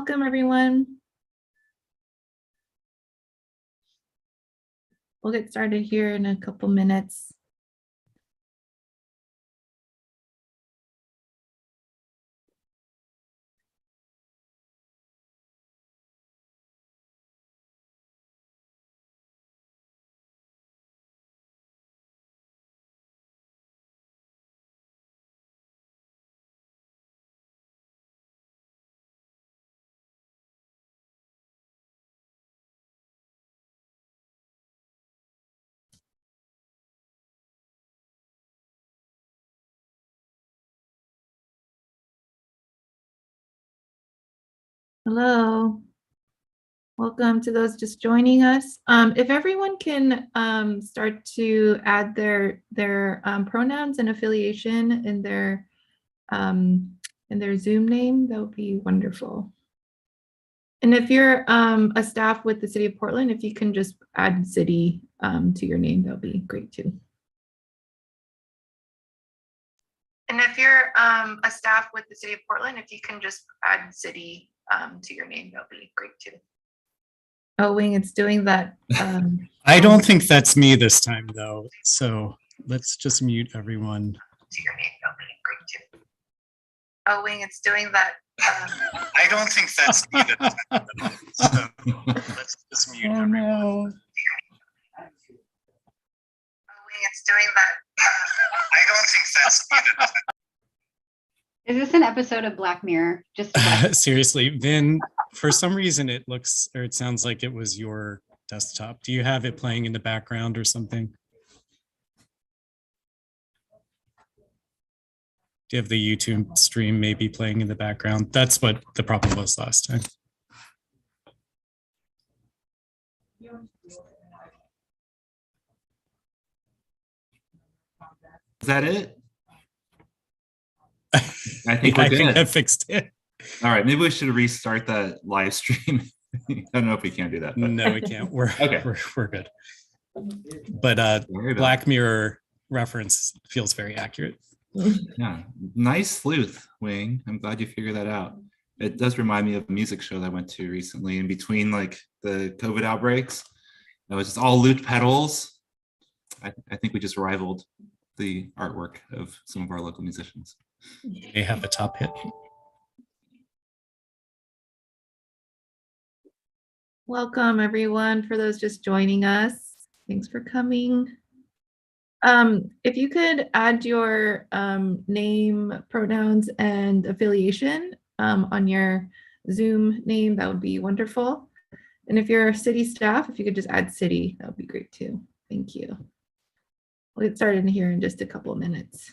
Welcome, everyone. We'll get started here in a couple minutes. Hello. Welcome to those just joining us. If everyone can start to add their pronouns and affiliation in their Zoom name, that would be wonderful. And if you're a staff with the City of Portland, if you can just add city to your name, that would be great too. And if you're a staff with the City of Portland, if you can just add city to your name, that would be great too. Oh, Wing, it's doing that. I don't think that's me this time, though. So let's just mute everyone. To your name, that would be great too. Oh, Wing, it's doing that. I don't think that's me this time, though. So let's just mute everyone. No. Oh, Wing, it's doing that. I don't think that's me this time. Is this an episode of Black Mirror? Just Seriously, Vin, for some reason it looks or it sounds like it was your desktop. Do you have it playing in the background or something? Do you have the YouTube stream maybe playing in the background? That's what the problem was last time. Is that it? I think we're good. I fixed it. All right, maybe we should restart that live stream. I don't know if we can do that. But. No, we can't. We're okay. We're good. But Black Mirror reference feels very accurate. Yeah, nice sleuth, Wing. I'm glad you figured that out. It does remind me of a music show that I went to recently in between like the COVID outbreaks. It was just all looped pedals. I think we just rivaled the artwork of some of our local musicians. They have a top hit. Welcome, everyone, for those just joining us. Thanks for coming. If you could add your name, pronouns, and affiliation on your Zoom name, that would be wonderful. And if you're a city staff, if you could just add city, that would be great too. Thank you. We'll get started in here in just a couple of minutes.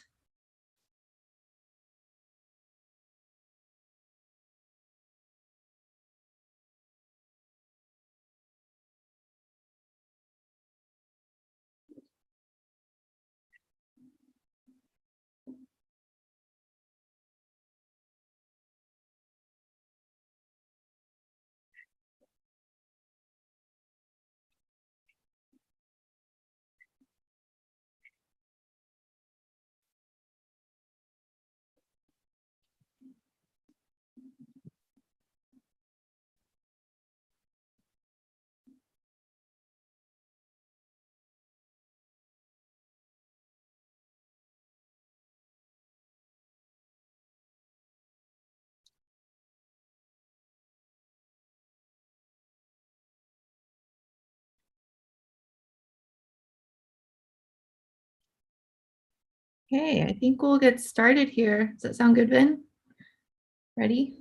Okay, I think we'll get started here. Does that sound good, Vin? Ready?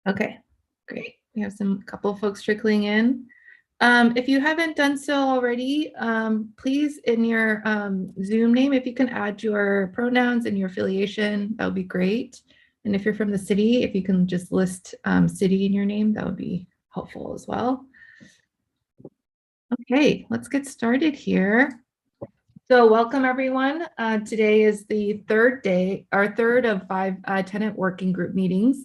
Okay, great. We have a couple of folks trickling in. If you haven't done so already, please in your Zoom name, if you can add your pronouns and your affiliation, that would be great. And if you're from the city, if you can just list city in your name, that would be helpful as well. Okay, let's get started here. So welcome everyone. Today is the third of 5 tenant working group meetings.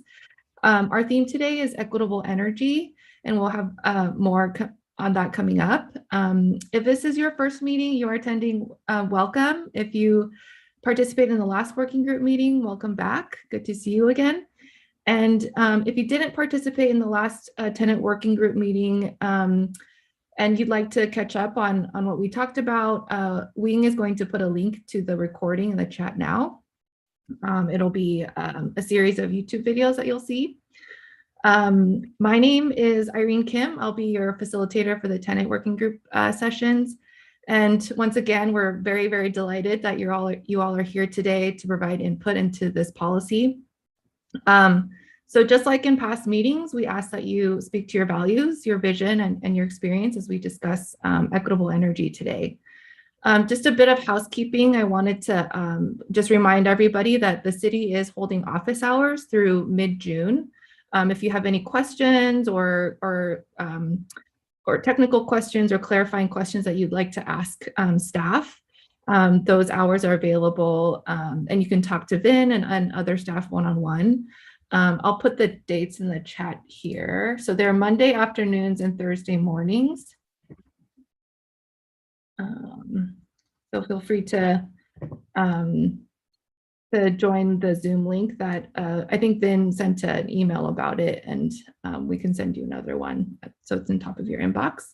Our theme today is equitable energy, and we'll have more on that coming up. If this is your first meeting you are attending, welcome. If you participated in the last working group meeting, welcome back. Good to see you again. And if you didn't participate in the last tenant working group meeting, and you'd like to catch up on what we talked about, Wing is going to put a link to the recording in the chat now. It'll be a series of YouTube videos that you'll see. My name is Irene Kim. I'll be your facilitator for the tenant working group sessions. And once again, we're very, very delighted that you all are here today to provide input into this policy. So just like in past meetings, we ask that you speak to your values, your vision, and your experience as we discuss equitable energy today. Just a bit of housekeeping. I wanted to just remind everybody that the city is holding office hours through mid-June. If you have any questions or technical questions or clarifying questions that you'd like to ask staff, those hours are available, and you can talk to Vin and other staff one-on-one. I'll put the dates in the chat here. So they're Monday afternoons and Thursday mornings. So feel free to join the Zoom link that I think Vin sent an email about it, and we can send you another one. So it's in top of your inbox.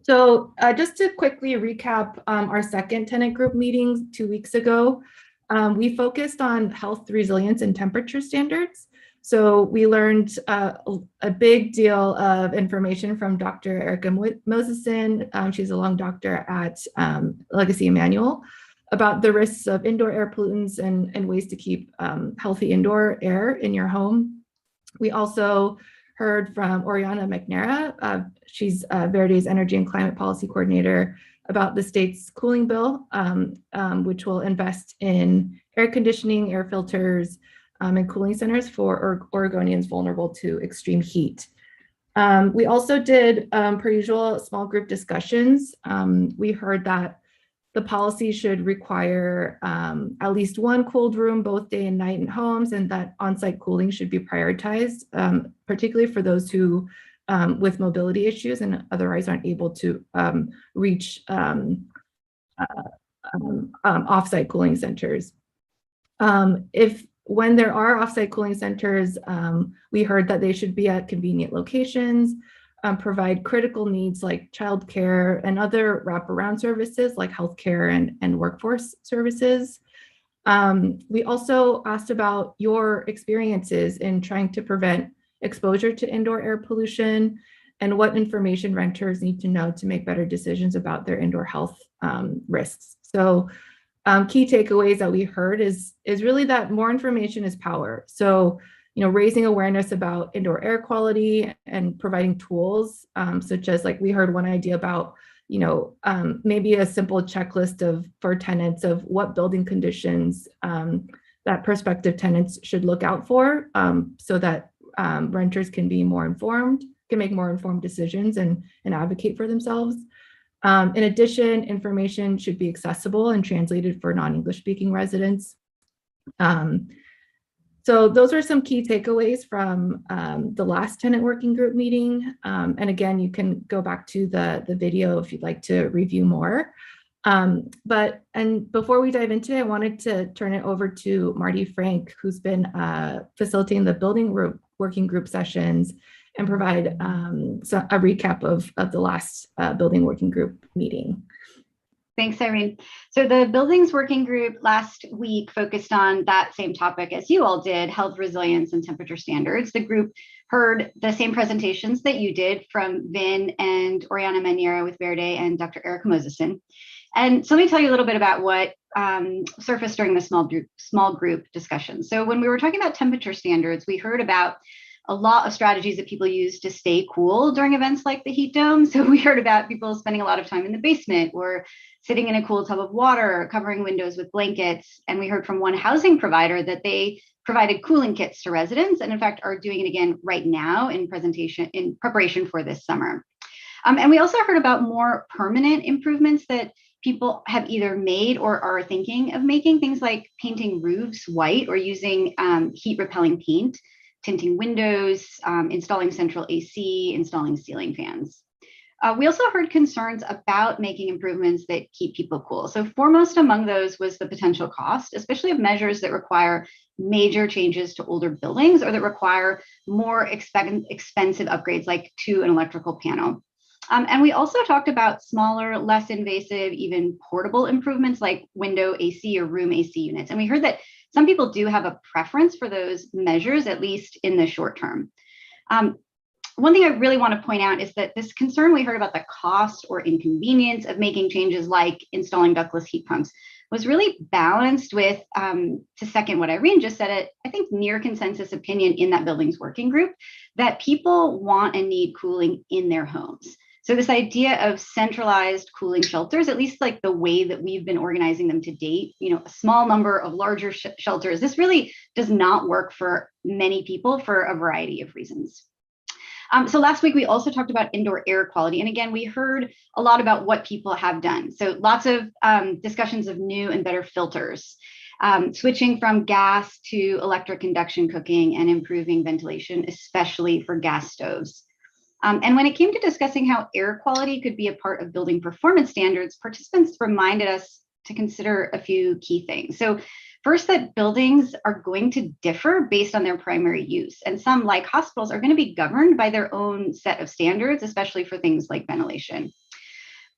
So just to quickly recap our second tenant group meetings 2 weeks ago, we focused on health, resilience, and temperature standards. So we learned a big deal of information from Dr. Erica Moseson. She's a lung doctor at Legacy Emmanuel about the risks of indoor air pollutants and ways to keep healthy indoor air in your home. We also heard from Oriana McNara. She's Verde's Energy and Climate Policy Coordinator about the state's cooling bill, which will invest in air conditioning, air filters, and cooling centers for Oregonians vulnerable to extreme heat. We also did, per usual, small group discussions. We heard that the policy should require at least one cooled room both day and night in homes, and that on-site cooling should be prioritized, particularly for those who with mobility issues and otherwise aren't able to reach off-site cooling centers. When there are off-site cooling centers, we heard that they should be at convenient locations, provide critical needs like childcare and other wraparound services like healthcare and workforce services. We also asked about your experiences in trying to prevent exposure to indoor air pollution and what information renters need to know to make better decisions about their indoor health risks. So key takeaways that we heard is really that more information is power. So, raising awareness about indoor air quality and providing tools, such as like we heard one idea about, maybe a simple checklist for tenants of what building conditions that prospective tenants should look out for, so that renters can be more informed, can make more informed decisions and advocate for themselves. In addition, information should be accessible and translated for non-English speaking residents. So those are some key takeaways from the last tenant working group meeting. And again, you can go back to the video if you'd like to review more. And before we dive into it, I wanted to turn it over to Marty Frank, who's been facilitating the building working group sessions and provide a recap of the last building working group meeting. Thanks, Irene. So the buildings working group last week focused on that same topic as you all did, health, resilience, and temperature standards. The group heard the same presentations that you did from Vin and Oriana Maniera with Verde and Dr. Erica Moseson. And so let me tell you a little bit about what surfaced during the small group discussion. So when we were talking about temperature standards, we heard about a lot of strategies that people use to stay cool during events like the heat dome. So we heard about people spending a lot of time in the basement or sitting in a cool tub of water, covering windows with blankets. And we heard from one housing provider that they provided cooling kits to residents, and in fact are doing it again right now in preparation for this summer. And we also heard about more permanent improvements that people have either made or are thinking of making, things like painting roofs white or using heat repelling paint, tinting windows, installing central AC, installing ceiling fans. We also heard concerns about making improvements that keep people cool. So foremost among those was the potential cost, especially of measures that require major changes to older buildings or that require more expensive upgrades like to an electrical panel. And we also talked about smaller, less invasive, even portable improvements like window AC or room AC units. And we heard that some people do have a preference for those measures, at least in the short term. One thing I really want to point out is that this concern we heard about the cost or inconvenience of making changes like installing ductless heat pumps was really balanced with, to second what Irene just said, I think near consensus opinion in that buildings working group that people want and need cooling in their homes. So this idea of centralized cooling shelters, at least like the way that we've been organizing them to date, a small number of larger shelters, this really does not work for many people for a variety of reasons. So last week, we also talked about indoor air quality. And again, we heard a lot about what people have done. So lots of discussions of new and better filters, switching from gas to electric induction cooking and improving ventilation, especially for gas stoves. And when it came to discussing how air quality could be a part of building performance standards, participants reminded us to consider a few key things. So first, that buildings are going to differ based on their primary use. And some, like hospitals, are going to be governed by their own set of standards, especially for things like ventilation.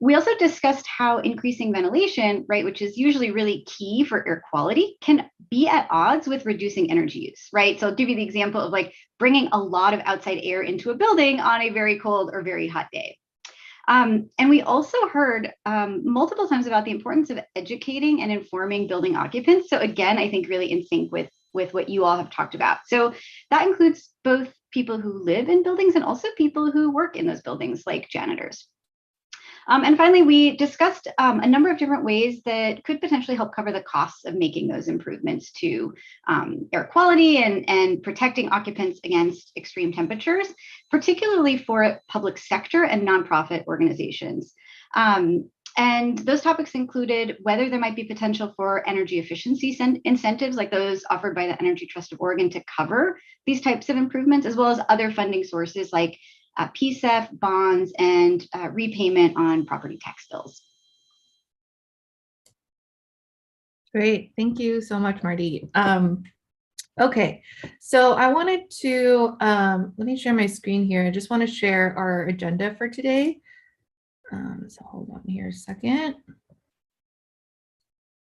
We also discussed how increasing ventilation, right, which is usually really key for air quality, can be at odds with reducing energy use, right? So I'll give you the example of like bringing a lot of outside air into a building on a very cold or very hot day. And we also heard multiple times about the importance of educating and informing building occupants. So again, I think really in sync with what you all have talked about. So that includes both people who live in buildings and also people who work in those buildings, like janitors. And finally, we discussed a number of different ways that could potentially help cover the costs of making those improvements to air quality and protecting occupants against extreme temperatures, particularly for public sector and nonprofit organizations. And those topics included whether there might be potential for energy efficiency incentives like those offered by the Energy Trust of Oregon to cover these types of improvements, as well as other funding sources like PSEF, bonds, and repayment on property tax bills. Great, thank you so much, Marty. Okay, so I wanted to, let me share my screen here. I just want to share our agenda for today. So hold on here a second.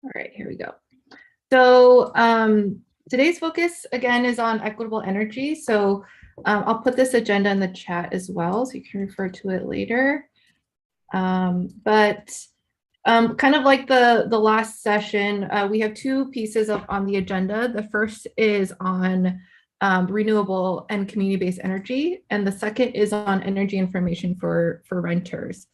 All right, here we go. So today's focus again is on equitable energy. So I'll put this agenda in the chat as well, so you can refer to it later. Kind of like the last session, we have two pieces on the agenda. The first is on renewable and community-based energy, and the second is on energy information for renters.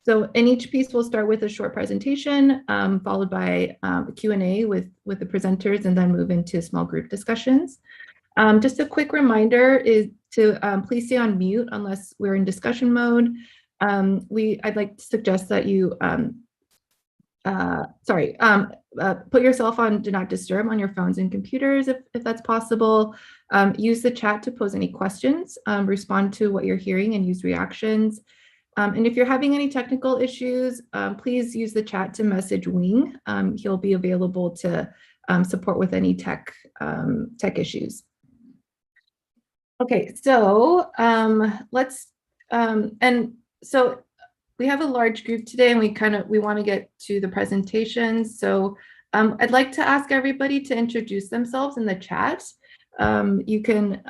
So in each piece, we'll start with a short presentation, followed by a Q&A with the presenters, and then move into small group discussions. Just a quick reminder is to please stay on mute unless we're in discussion mode. I'd like to suggest that you put yourself on do not disturb on your phones and computers if that's possible. Use the chat to pose any questions, respond to what you're hearing, and use reactions. And if you're having any technical issues, please use the chat to message Wing. He'll be available to support with any tech issues. Okay, so so we have a large group today, and we want to get to the presentations. So I'd like to ask everybody to introduce themselves in the chat. You can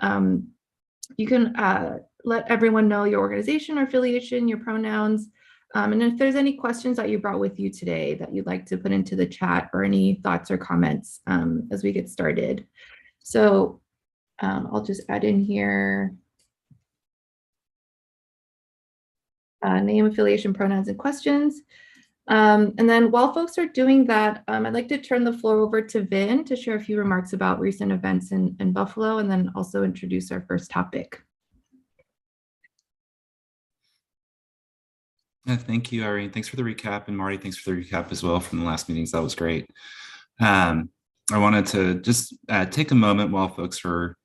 let everyone know your organization or affiliation, your pronouns, and if there's any questions that you brought with you today that you'd like to put into the chat, or any thoughts or comments as we get started. So I'll just add in here name, affiliation, pronouns, and questions. And then while folks are doing that, I'd like to turn the floor over to Vin to share a few remarks about recent events in Buffalo, and then also introduce our first topic. Yeah, thank you, Irene. Thanks for the recap, and Marty, thanks for the recap as well from the last meetings. That was great. I wanted to just take a moment while folks are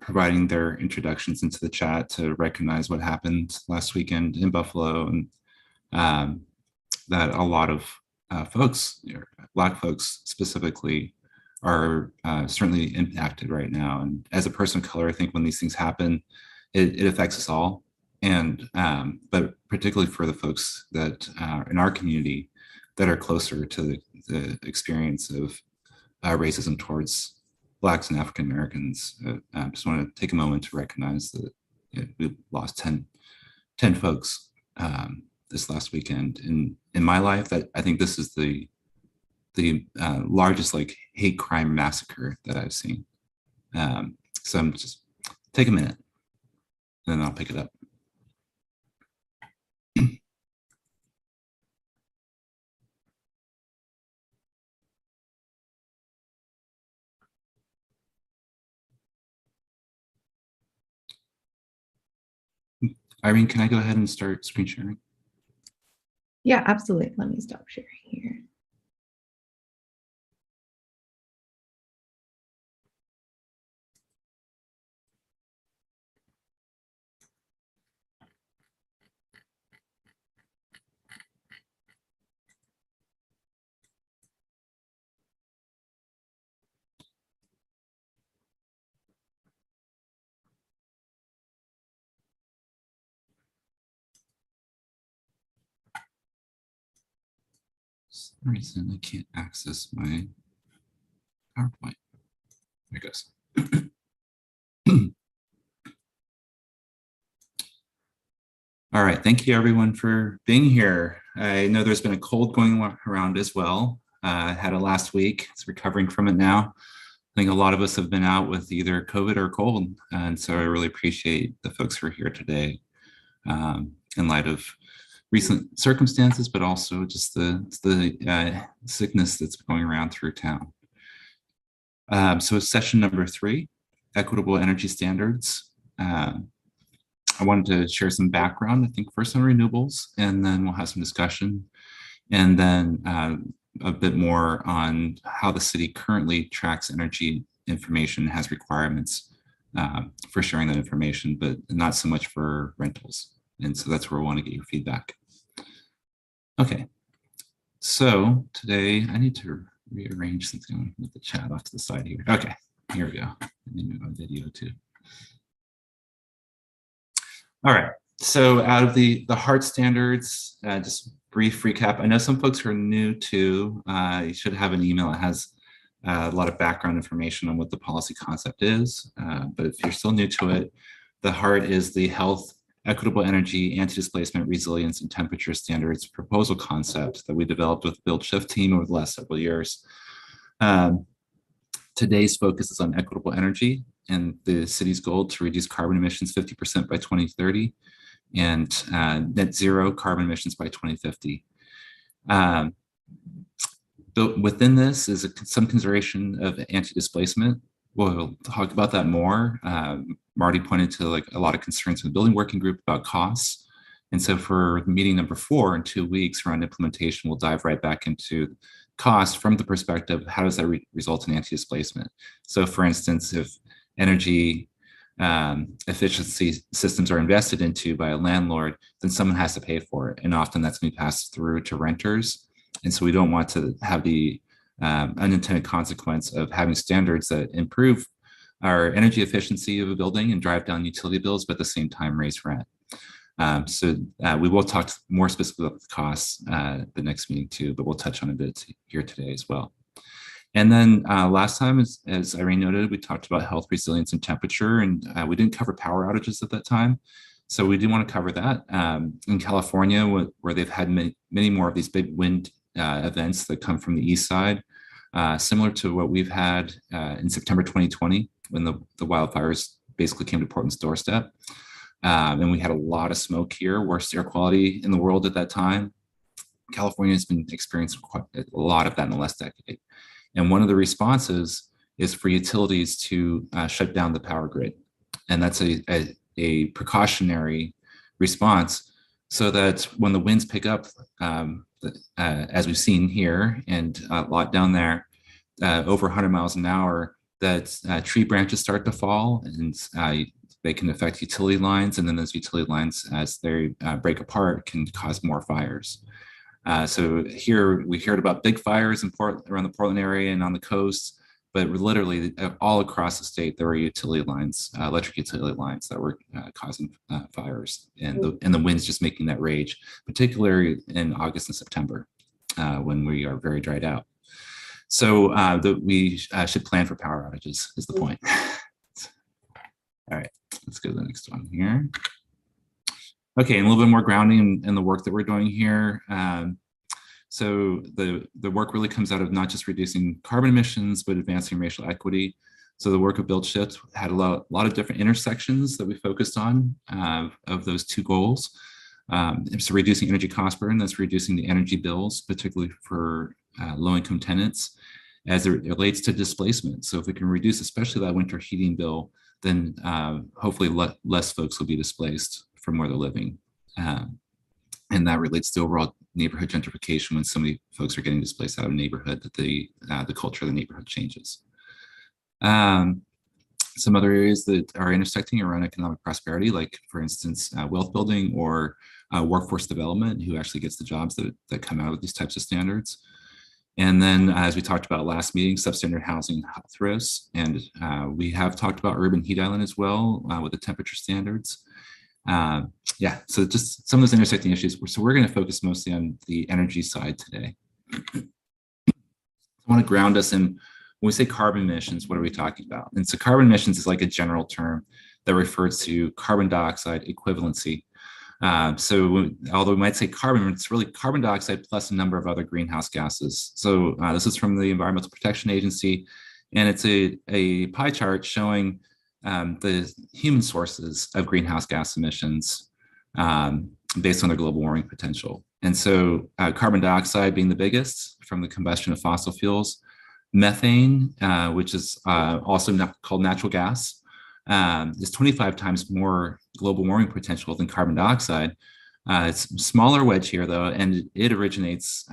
providing their introductions into the chat to recognize what happened last weekend in Buffalo, and that a lot of folks, Black folks specifically, are certainly impacted right now. And as a person of color, I think when these things happen, it affects us all. And but particularly for the folks that in our community that are closer to the experience of racism towards Blacks and African Americans, I just want to take a moment to recognize that we lost 10 folks this last weekend in my life. That I think this is the largest like hate crime massacre that I've seen. So I'm just take a minute and then I'll pick it up. Irene, can I go ahead and start screen sharing? Yeah, absolutely. Let me stop sharing here. For some reason I can't access my PowerPoint. There it goes. All right, thank you everyone for being here. I know there's been a cold going around as well. I had it last week, it's recovering from it now. I think a lot of us have been out with either COVID or cold, and so I really appreciate the folks who are here today in light of recent circumstances, but also just the sickness that's going around through town. So session number 3, equitable energy standards. I wanted to share some background, I think first on renewables, and then we'll have some discussion, and then a bit more on how the city currently tracks energy information, has requirements for sharing that information, but not so much for rentals. And so that's where I want to get your feedback. Okay, so today I need to rearrange something with the chat off to the side here. Okay, here we go. Let me move on video too. All right, so out of the HEART standards, just brief recap. I know some folks who are new to, you should have an email that has a lot of background information on what the policy concept is, but if you're still new to it, the HEART is the Health, Equitable Energy, Anti-Displacement, Resilience, and Temperature Standards proposal concept that we developed with the Build Shift team over the last several years. Today's focus is on equitable energy and the city's goal to reduce carbon emissions 50% by 2030 and net zero carbon emissions by 2050. But within this is some consideration of anti-displacement. We'll talk about that more. Marty pointed to like a lot of concerns in the building working group about costs. And so for meeting number 4 in 2 weeks around implementation, we'll dive right back into cost from the perspective of how does that result in anti-displacement. So for instance, if energy efficiency systems are invested into by a landlord, then someone has to pay for it. And often that's going to be passed through to renters. And so we don't want to have the unintended consequence of having standards that improve our energy efficiency of a building and drive down utility bills, but at the same time raise rent. So we will talk more specifically about the costs the next meeting too, but we'll touch on a bit here today as well. And then last time, as Irene noted, we talked about health, resilience, and temperature, and we didn't cover power outages at that time. So we do want to cover that. In California, where they've had many more of these big wind events that come from the east side, similar to what we've had in September 2020, when the wildfires basically came to Portland's doorstep. And we had a lot of smoke here, worst air quality in the world at that time. California has been experiencing quite a lot of that in the last decade. And one of the responses is for utilities to shut down the power grid. And that's a precautionary response so that when the winds pick up, as we've seen here and a lot down there, over 100 miles an hour, that tree branches start to fall, and they can affect utility lines, and then those utility lines, as they break apart, can cause more fires. So here we heard about big fires in around the Portland area and on the coast, but literally all across the state, there were utility lines, electric utility lines that were causing fires, and the winds just making that rage, particularly in August and September, when we are very dried out. So we should plan for power outages is the point. All right, let's go to the next one here. Okay, and a little bit more grounding in the work that we're doing here. So the work really comes out of not just reducing carbon emissions, but advancing racial equity. So the work of Build Shift had a lot of different intersections that we focused on of those two goals. So reducing energy cost burden, that's reducing the energy bills, particularly for low-income tenants, as it relates to displacement. So if we can reduce especially that winter heating bill, then hopefully less folks will be displaced from where they're living. And that relates to overall neighborhood gentrification. When so many folks are getting displaced out of a neighborhood, that the culture of the neighborhood changes. Some other areas that are intersecting around economic prosperity, like for instance, wealth building or workforce development, who actually gets the jobs that come out of these types of standards. And then, as we talked about last meeting, substandard housing health risks. And we have talked about urban heat island as well with the temperature standards. Yeah, so just some of those intersecting issues. So we're going to focus mostly on the energy side today. I want to ground us in, when we say carbon emissions, what are we talking about? And so carbon emissions is like a general term that refers to carbon dioxide equivalency. So although we might say carbon, it's really carbon dioxide plus a number of other greenhouse gases. So this is from the Environmental Protection Agency, and it's a pie chart showing the human sources of greenhouse gas emissions based on their global warming potential. And so carbon dioxide being the biggest from the combustion of fossil fuels, methane, which is also called natural gas, is 25 times more global warming potential than carbon dioxide. It's a smaller wedge here though, and it originates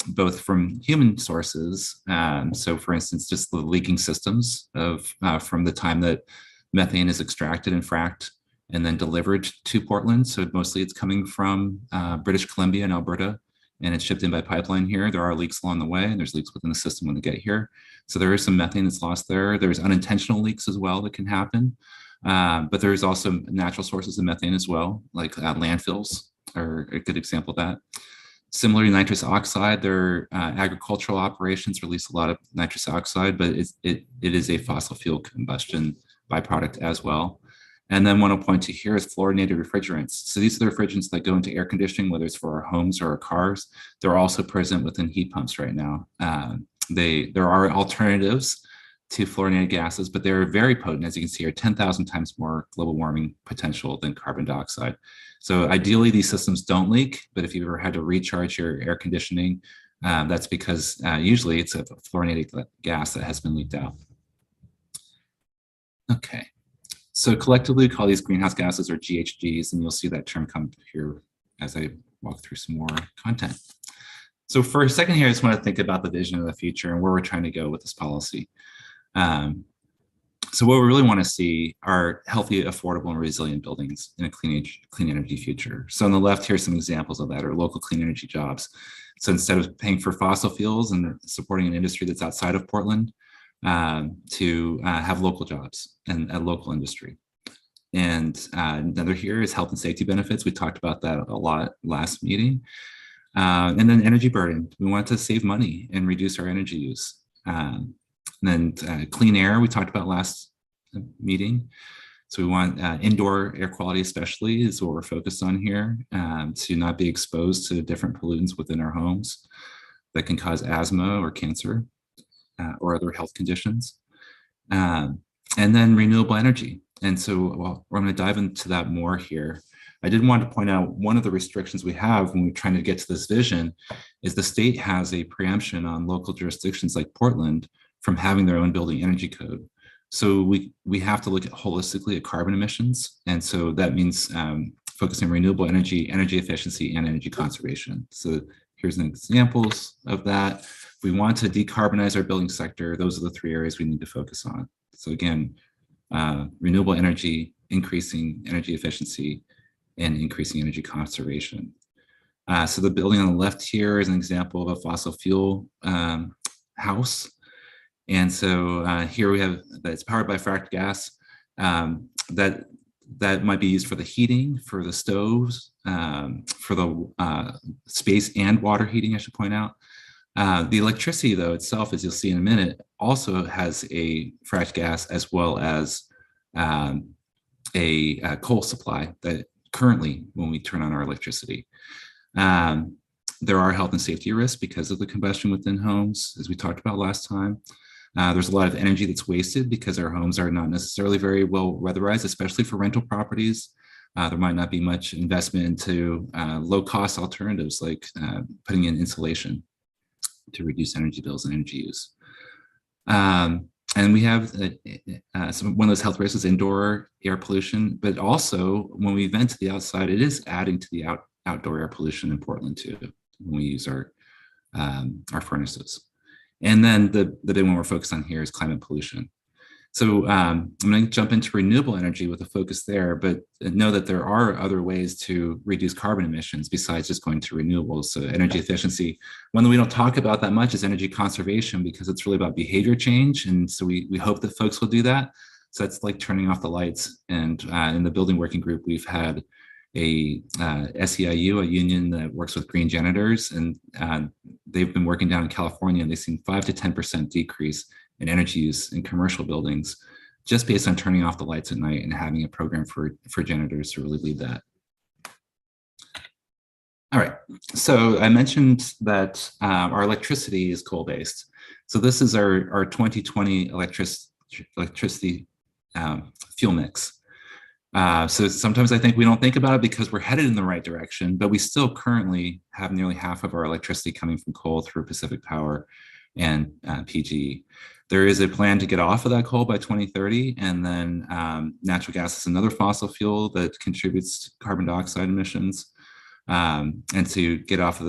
both from human sources. So for instance, just the leaking systems of from the time that methane is extracted and fracked and then delivered to Portland. So mostly it's coming from British Columbia and Alberta, and it's shipped in by pipeline here. There are leaks along the way, and there's leaks within the system when they get here. So there is some methane that's lost there. There's unintentional leaks as well that can happen. But there's also natural sources of methane as well, like landfills are a good example of that. Similarly, nitrous oxide, their agricultural operations release a lot of nitrous oxide, but it is a fossil fuel combustion byproduct as well. And then one I'll point to here is fluorinated refrigerants. So these are the refrigerants that go into air conditioning, whether it's for our homes or our cars. They're also present within heat pumps right now. There are alternatives to fluorinated gases, but they're very potent, as you can see here, 10,000 times more global warming potential than carbon dioxide. So ideally, these systems don't leak, but if you ever had to recharge your air conditioning, that's because usually it's a fluorinated gas that has been leaked out. Okay. So collectively, we call these greenhouse gases or GHGs, and you'll see that term come here as I walk through some more content. So for a second here, I just want to think about the vision of the future and where we're trying to go with this policy. So what we really want to see are healthy, affordable, and resilient buildings in a clean energy future. So on the left here, some examples of that are local clean energy jobs. So instead of paying for fossil fuels and supporting an industry that's outside of Portland, to have local jobs and a local industry. And another here is health and safety benefits. We talked about that a lot last meeting. And then energy burden. We want to save money and reduce our energy use. And then clean air, we talked about last meeting. So we want indoor air quality especially is what we're focused on here, to not be exposed to different pollutants within our homes that can cause asthma or cancer. Or other health conditions, and then renewable energy. And so we're going to dive into that more here. I did want to point out one of the restrictions we have when we're trying to get to this vision is the state has a preemption on local jurisdictions like Portland from having their own building energy code. So we have to look at holistically at carbon emissions. And so that means focusing on renewable energy, energy efficiency, and energy conservation. So here's some examples of that. if we want to decarbonize our building sector, those are the three areas we need to focus on. So again, renewable energy, increasing energy efficiency, and increasing energy conservation. So the building on the left here is an example of a fossil fuel house. And so here we have that's powered by fracked gas that might be used for the heating, for the stoves, for the space and water heating, I should point out. The electricity, though, itself, as you'll see in a minute, also has a fracked gas as well as a coal supply that currently, when we turn on our electricity. There are health and safety risks because of the combustion within homes, as we talked about last time. There's a lot of energy that's wasted because our homes are not necessarily very well weatherized, especially for rental properties. There might not be much investment into low-cost alternatives like putting in insulation to reduce energy bills and energy use. And we have one of those health risks is indoor air pollution, but also when we vent to the outside, it is adding to the outdoor air pollution in Portland too, when we use our furnaces. And then the big one we're focused on here is climate pollution. So I'm going to jump into renewable energy with a focus there, but know that there are other ways to reduce carbon emissions besides just going to renewables. So energy efficiency, one that we don't talk about that much is energy conservation, because it's really about behavior change. And so we hope that folks will do that. So that's like turning off the lights. And in the building working group, we've had a SEIU, a union that works with green janitors, and they've been working down in California, and they've seen 5 to 10% decrease in energy use in commercial buildings, just based on turning off the lights at night and having a program for janitors to really lead that. All right, so I mentioned that our electricity is coal-based. So this is our 2020 electricity fuel mix. So sometimes I think we don't think about it because we're headed in the right direction, but we still currently have nearly half of our electricity coming from coal through Pacific Power and PG. There is a plan to get off of that coal by 2030, and then natural gas is another fossil fuel that contributes to carbon dioxide emissions, and to get off of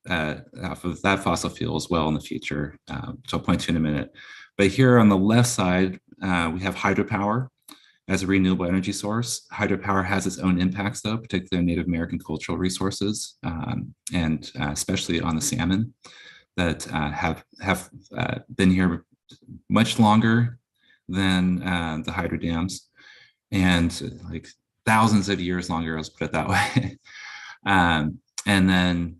that fossil fuel as well in the future, which I'll point to in a minute. But here on the left side, we have hydropower as a renewable energy source. Hydropower has its own impacts, though, particularly on Native American cultural resources, and especially on the salmon that have been here much longer than the hydro dams, and like thousands of years longer, let's put it that way. And then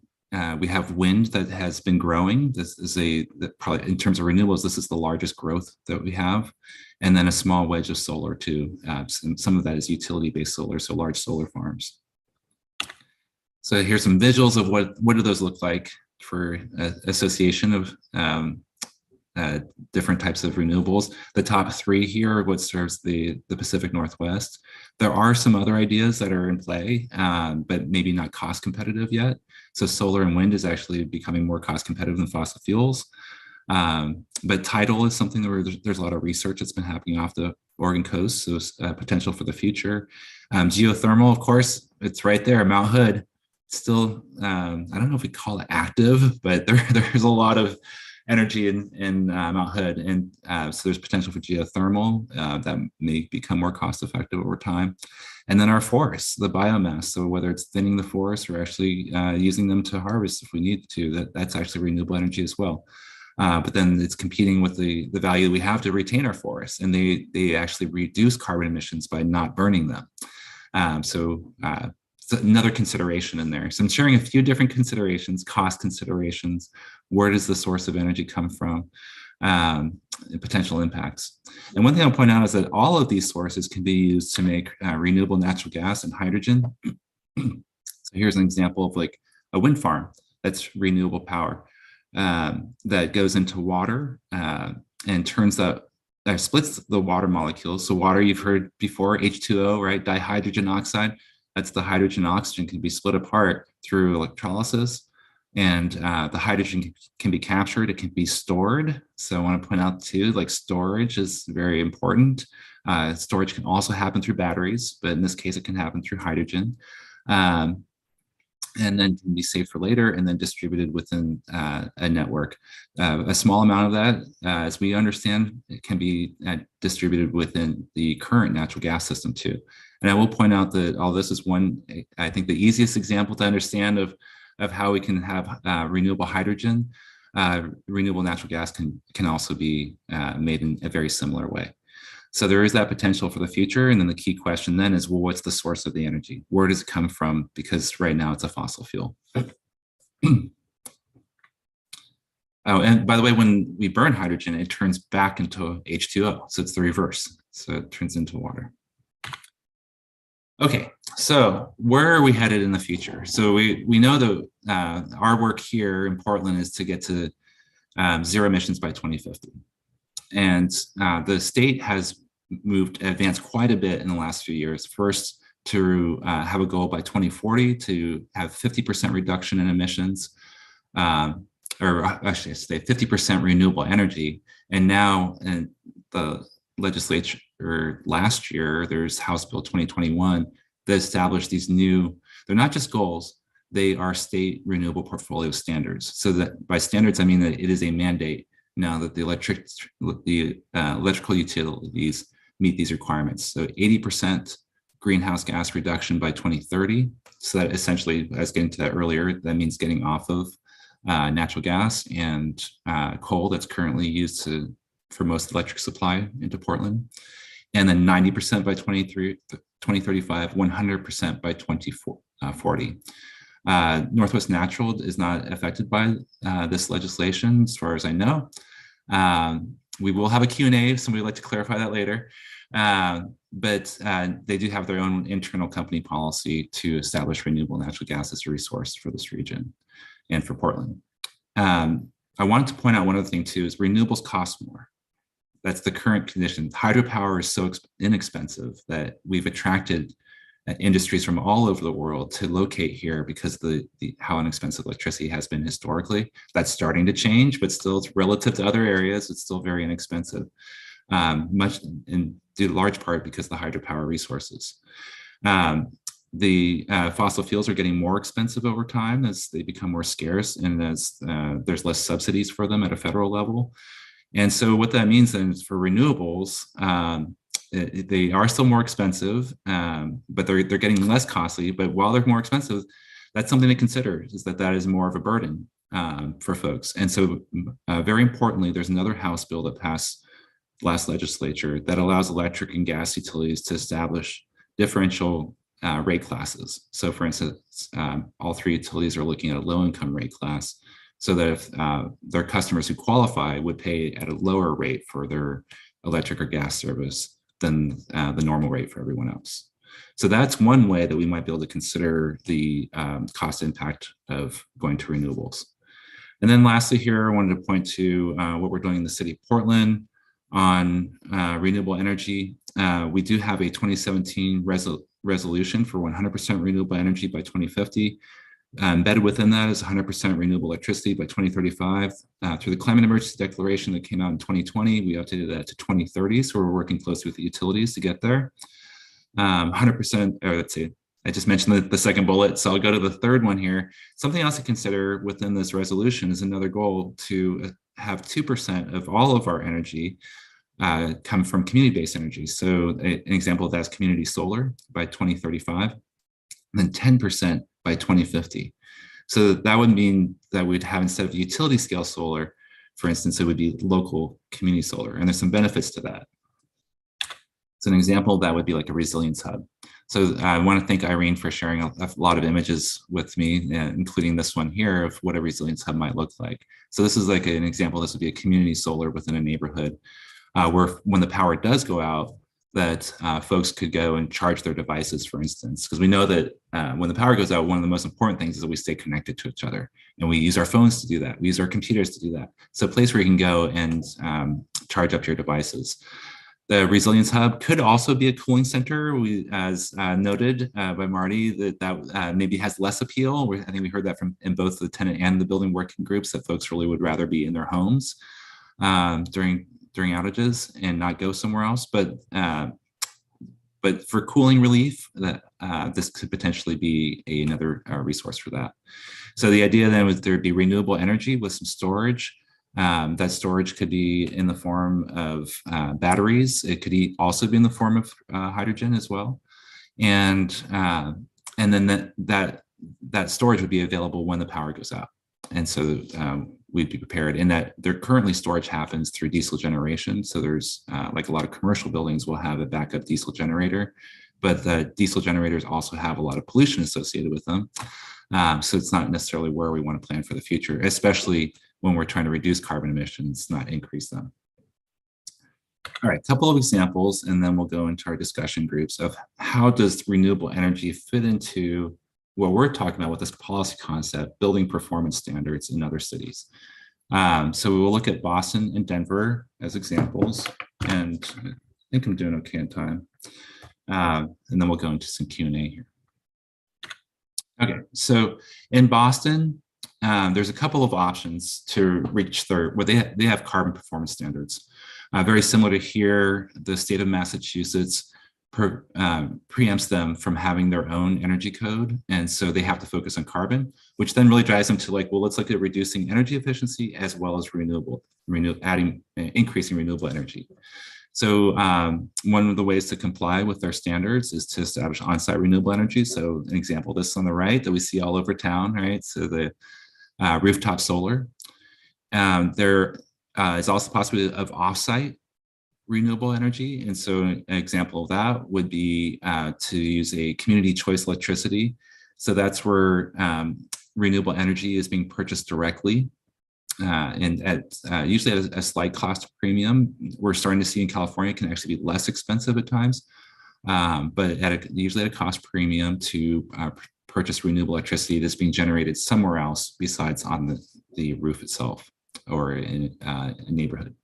we have wind that has been growing. This is probably in terms of renewables, this is the largest growth that we have. And then a small wedge of solar too. Some of that is utility-based solar, so large solar farms. So here's some visuals of what do those look like for association of different types of renewables. The top three here are what serves the Pacific Northwest. There are some other ideas that are in play, but maybe not cost competitive yet. So solar and wind is actually becoming more cost competitive than fossil fuels. But tidal is something where there's a lot of research that's been happening off the Oregon coast, so potential for the future. Geothermal, of course, it's right there, Mount Hood. Still, I don't know if we call it active, but there's a lot of energy in Mount Hood, and so there's potential for geothermal that may become more cost effective over time. And then our forests, the biomass, so whether it's thinning the forest or actually using them to harvest if we need to, that's actually renewable energy as well. But then it's competing with the value we have to retain our forests, and they actually reduce carbon emissions by not burning them. So it's another consideration in there. So I'm sharing a few different considerations, cost considerations, where does the source of energy come from, and potential impacts. And one thing I'll point out is that all of these sources can be used to make renewable natural gas and hydrogen. So here's an example of like a wind farm that's renewable power that goes into water and turns out splits the water molecules. So water, you've heard before, H2O, right? Dihydrogen oxide. That's the hydrogen oxygen can be split apart through electrolysis, and the hydrogen can be captured. It can be stored. So I want to point out too, like storage is very important. Storage can also happen through batteries, but in this case, it can happen through hydrogen. And and then can be saved for later and then distributed within a network. A small amount of that, as we understand, it can be distributed within the current natural gas system too. And I will point out that all this is one, I think the easiest example to understand of how we can have renewable hydrogen. Renewable natural gas can also be made in a very similar way. So there is that potential for the future. And then the key question then is, well, what's the source of the energy? Where does it come from? Because right now it's a fossil fuel. Oh, and by the way, when we burn hydrogen, it turns back into H2O. So it's the reverse. So it turns into water. Okay, so where are we headed in the future? So we know that our work here in Portland is to get to zero emissions by 2050. And the state has advanced quite a bit in the last few years. First, to have a goal by 2040 to have 50% reduction in emissions, or actually I say 50% renewable energy. And now in the legislature last year, there's House Bill 2021 that established these new, they're not just goals, they are state renewable portfolio standards. So that by standards, I mean that it is a mandate now that the electrical utilities meet these requirements. So 80% greenhouse gas reduction by 2030. So that essentially, I was getting to that earlier, that means getting off of natural gas and coal that's currently used for most electric supply into Portland. And then 90% by 2035, 100% by 2040. Northwest Natural is not affected by this legislation, as far as I know. We will have a Q&A if somebody would like to clarify that later. But they do have their own internal company policy to establish renewable natural gas as a resource for this region and for Portland. I wanted to point out one other thing too, is renewables cost more. That's the current condition. Hydropower is so inexpensive that we've attracted industries from all over the world to locate here because how inexpensive electricity has been historically. That's starting to change, but still it's relative to other areas, it's still very inexpensive, much in due to large part because of the hydropower resources. The fossil fuels are getting more expensive over time as they become more scarce and as there's less subsidies for them at a federal level. And so what that means then is for renewables, they are still more expensive, but they're getting less costly. But while they're more expensive, that's something to consider, is that is more of a burden for folks. And so very importantly, there's another House bill that passed last legislature that allows electric and gas utilities to establish differential rate classes. So for instance, all three utilities are looking at a low income rate class, so that if their customers who qualify would pay at a lower rate for their electric or gas service than the normal rate for everyone else. So that's one way that we might be able to consider the cost impact of going to renewables. And then lastly here, I wanted to point to what we're doing in the city of Portland on renewable energy. We do have a 2017 resolution for 100% renewable energy by 2050. Embedded within that is 100% renewable electricity by 2035. Through the climate emergency declaration that came out in 2020, we updated that to 2030. So we're working closely with the utilities to get there. 100%, or let's see, I just mentioned the second bullet, so I'll go to the third one here. Something else to consider within this resolution is another goal to have 2% of all of our energy come from community-based energy. So an example of that is community solar by 2035, and then 10% by 2050. So that would mean that we'd have, instead of utility scale solar, for instance, it would be local community solar. And there's some benefits to that. So an example of that would be like a resilience hub. So I want to thank Irene for sharing a lot of images with me, including this one here of what a resilience hub might look like. So this is like an example. This would be a community solar within a neighborhood where when the power does go out, that folks could go and charge their devices, for instance, because we know that when the power goes out, one of the most important things is that we stay connected to each other, and we use our phones to do that. We use our computers to do that. So a place where you can go and charge up your devices. The Resilience Hub could also be a cooling center, as noted by Marty, that maybe has less appeal. I think we heard that in both the tenant and the building working groups, that folks really would rather be in their homes during outages and not go somewhere else. But But for cooling relief, this could potentially be another resource for that. So the idea then was there'd be renewable energy with some storage. That storage could be in the form of batteries. It could also be in the form of hydrogen as well. And then that storage would be available when the power goes out. And so we'd be prepared in that there currently storage happens through diesel generation. So there's like a lot of commercial buildings will have a backup diesel generator, but the diesel generators also have a lot of pollution associated with them. So it's not necessarily where we want to plan for the future, especially when we're trying to reduce carbon emissions, not increase them. All right, a couple of examples, and then we'll go into our discussion groups of how does renewable energy fit into what we're talking about with this policy concept, building performance standards in other cities. So we will look at Boston and Denver as examples, and I think I'm doing okay on time. And then we'll go into some Q&A here. Okay, so in Boston, there's a couple of options to reach their, where they have carbon performance standards. Very similar to here, the state of Massachusetts preempts them from having their own energy code. And so they have to focus on carbon, which then really drives them to like, well, let's look at reducing energy efficiency as well as increasing renewable energy. So one of the ways to comply with their standards is to establish on-site renewable energy. So an example of this on the right that we see all over town, right? So the rooftop solar. There is also the possibility of off-site renewable energy. And so an example of that would be to use a community choice electricity. So that's where renewable energy is being purchased directly and usually at a slight cost premium. We're starting to see in California it can actually be less expensive at times, but usually at a cost premium to purchase renewable electricity that's being generated somewhere else besides on the roof itself or in a neighborhood.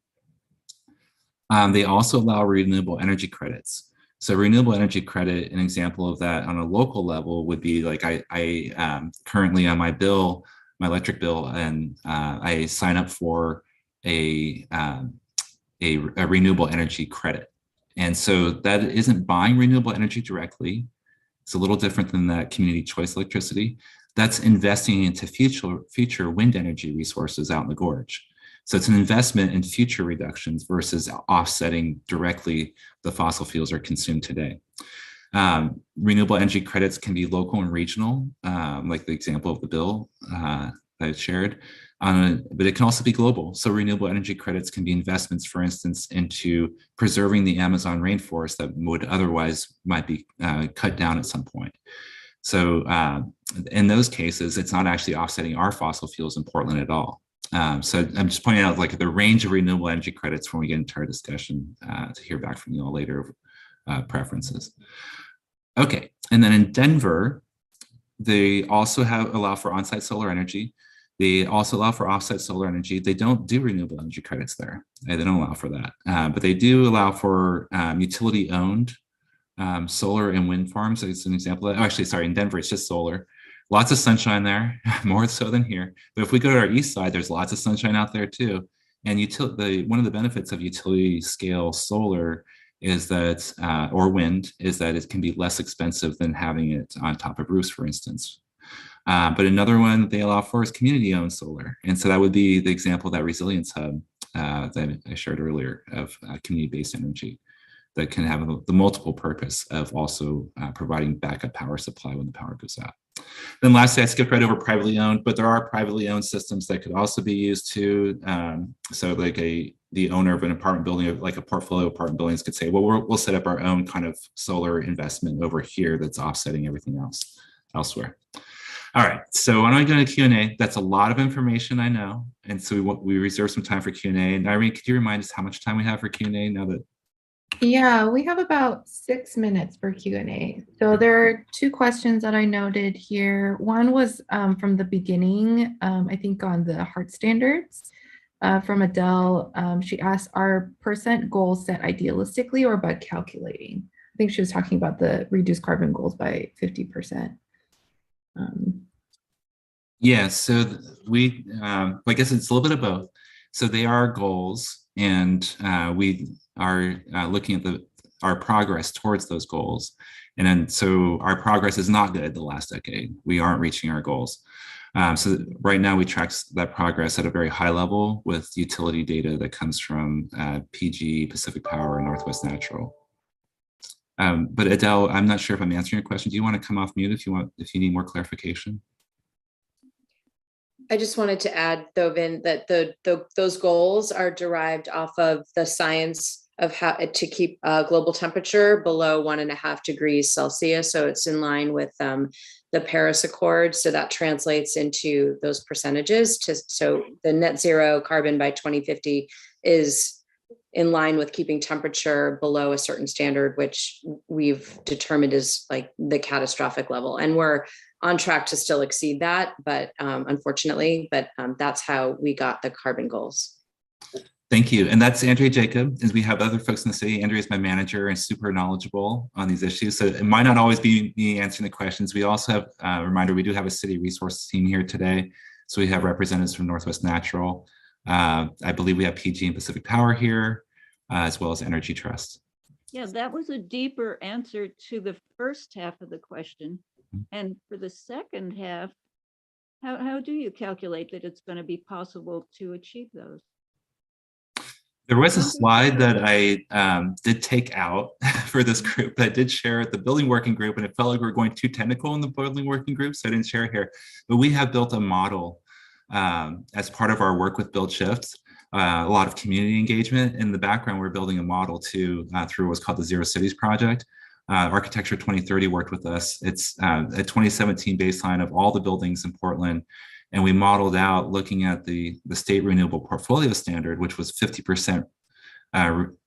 They also allow renewable energy credits. So renewable energy credit, an example of that on a local level would be like I currently on my bill, my electric bill, and I sign up for a renewable energy credit. And so that isn't buying renewable energy directly. It's a little different than that community choice electricity. That's investing into future wind energy resources out in the gorge. So it's an investment in future reductions versus offsetting directly the fossil fuels are consumed today. Renewable energy credits can be local and regional, like the example of the bill that I shared, but it can also be global. So renewable energy credits can be investments, for instance, into preserving the Amazon rainforest that would otherwise might be cut down at some point. So in those cases, it's not actually offsetting our fossil fuels in Portland at all. So I'm just pointing out like the range of renewable energy credits when we get into our discussion to hear back from you all later preferences. Okay, and then in Denver, they also allow for on-site solar energy. They also allow for off-site solar energy. They don't do renewable energy credits there. They don't allow for that, but they do allow for utility-owned solar and wind farms. As an example, actually, sorry, in Denver, it's just solar. Lots of sunshine there, more so than here. But if we go to our east side, there's lots of sunshine out there too. And one of the benefits of utility scale solar is that, or wind, is that it can be less expensive than having it on top of roofs, for instance. But another one they allow for is community-owned solar. And so that would be the example of that resilience hub that I shared earlier of community-based energy that can have the multiple purpose of also providing backup power supply when the power goes out. Then lastly, I skipped right over privately owned, but there are privately owned systems that could also be used too. So like the owner of an apartment building, like a portfolio of apartment buildings could say, well, we'll set up our own kind of solar investment over here that's offsetting everything else elsewhere. All right, so why don't I go to Q&A? That's a lot of information, I know. And so we reserve some time for Q&A. And Irene, could you remind us how much time we have for Q&A now that? Yeah, we have about 6 minutes for Q&A. So there are two questions that I noted here. One was from the beginning, I think on the HART standards from Adele. She asked, are % goals set idealistically or by calculating? I think she was talking about the reduced carbon goals by 50%. Yeah, so I guess it's a little bit of both. So they are goals, and we are looking at our progress towards those goals. And then so our progress is not good the last decade. We aren't reaching our goals. So right now we track that progress at a very high level with utility data that comes from PG, Pacific Power, and Northwest Natural. But Adele, I'm not sure if I'm answering your question. Do you want to come off mute if you need more clarification? I just wanted to add, though, Vin, that those goals are derived off of the science of how to keep global temperature below 1.5 degrees Celsius. So it's in line with the Paris Accord. So that translates into those percentages. So the net zero carbon by 2050 is in line with keeping temperature below a certain standard, which we've determined is like the catastrophic level. And we're on track to still exceed that, but unfortunately, that's how we got the carbon goals. Thank you. And that's Andrea Jacob. As we have other folks in the city, Andrea is my manager and super knowledgeable on these issues. So it might not always be me answering the questions. We also have a reminder, we do have a city resources team here today. So we have representatives from Northwest Natural. I believe we have PG and Pacific Power here, as well as Energy Trust. Yeah, that was a deeper answer to the first half of the question. And for the second half, how do you calculate that it's going to be possible to achieve those? There was a slide that I did take out for this group that I did share at the building working group, and it felt like we were going too technical in the building working group, so I didn't share it here. But we have built a model as part of our work with Build Shifts, a lot of community engagement. In the background, we're building a model through what's called the Zero Cities Project. Architecture 2030 worked with us. It's a 2017 baseline of all the buildings in Portland. And we modeled out looking at the state renewable portfolio standard, which was 50%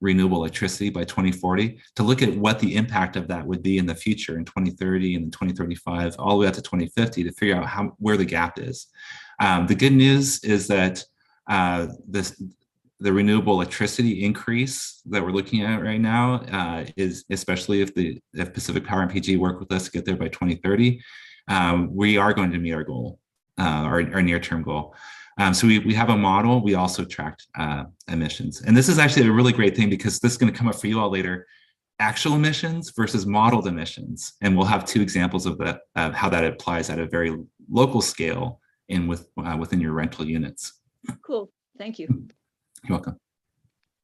renewable electricity by 2040, to look at what the impact of that would be in the future in 2030 and in 2035, all the way up to 2050 to figure out where the gap is. The good news is that the renewable electricity increase that we're looking at right now is, especially if Pacific Power and PG work with us to get there by 2030, we are going to meet our goal. Our near-term goal. So we have a model. We also tracked emissions. And this is actually a really great thing because this is going to come up for you all later. Actual emissions versus modeled emissions. And we'll have two examples of that, of how that applies at a very local scale and within your rental units. Cool. Thank you. You're welcome.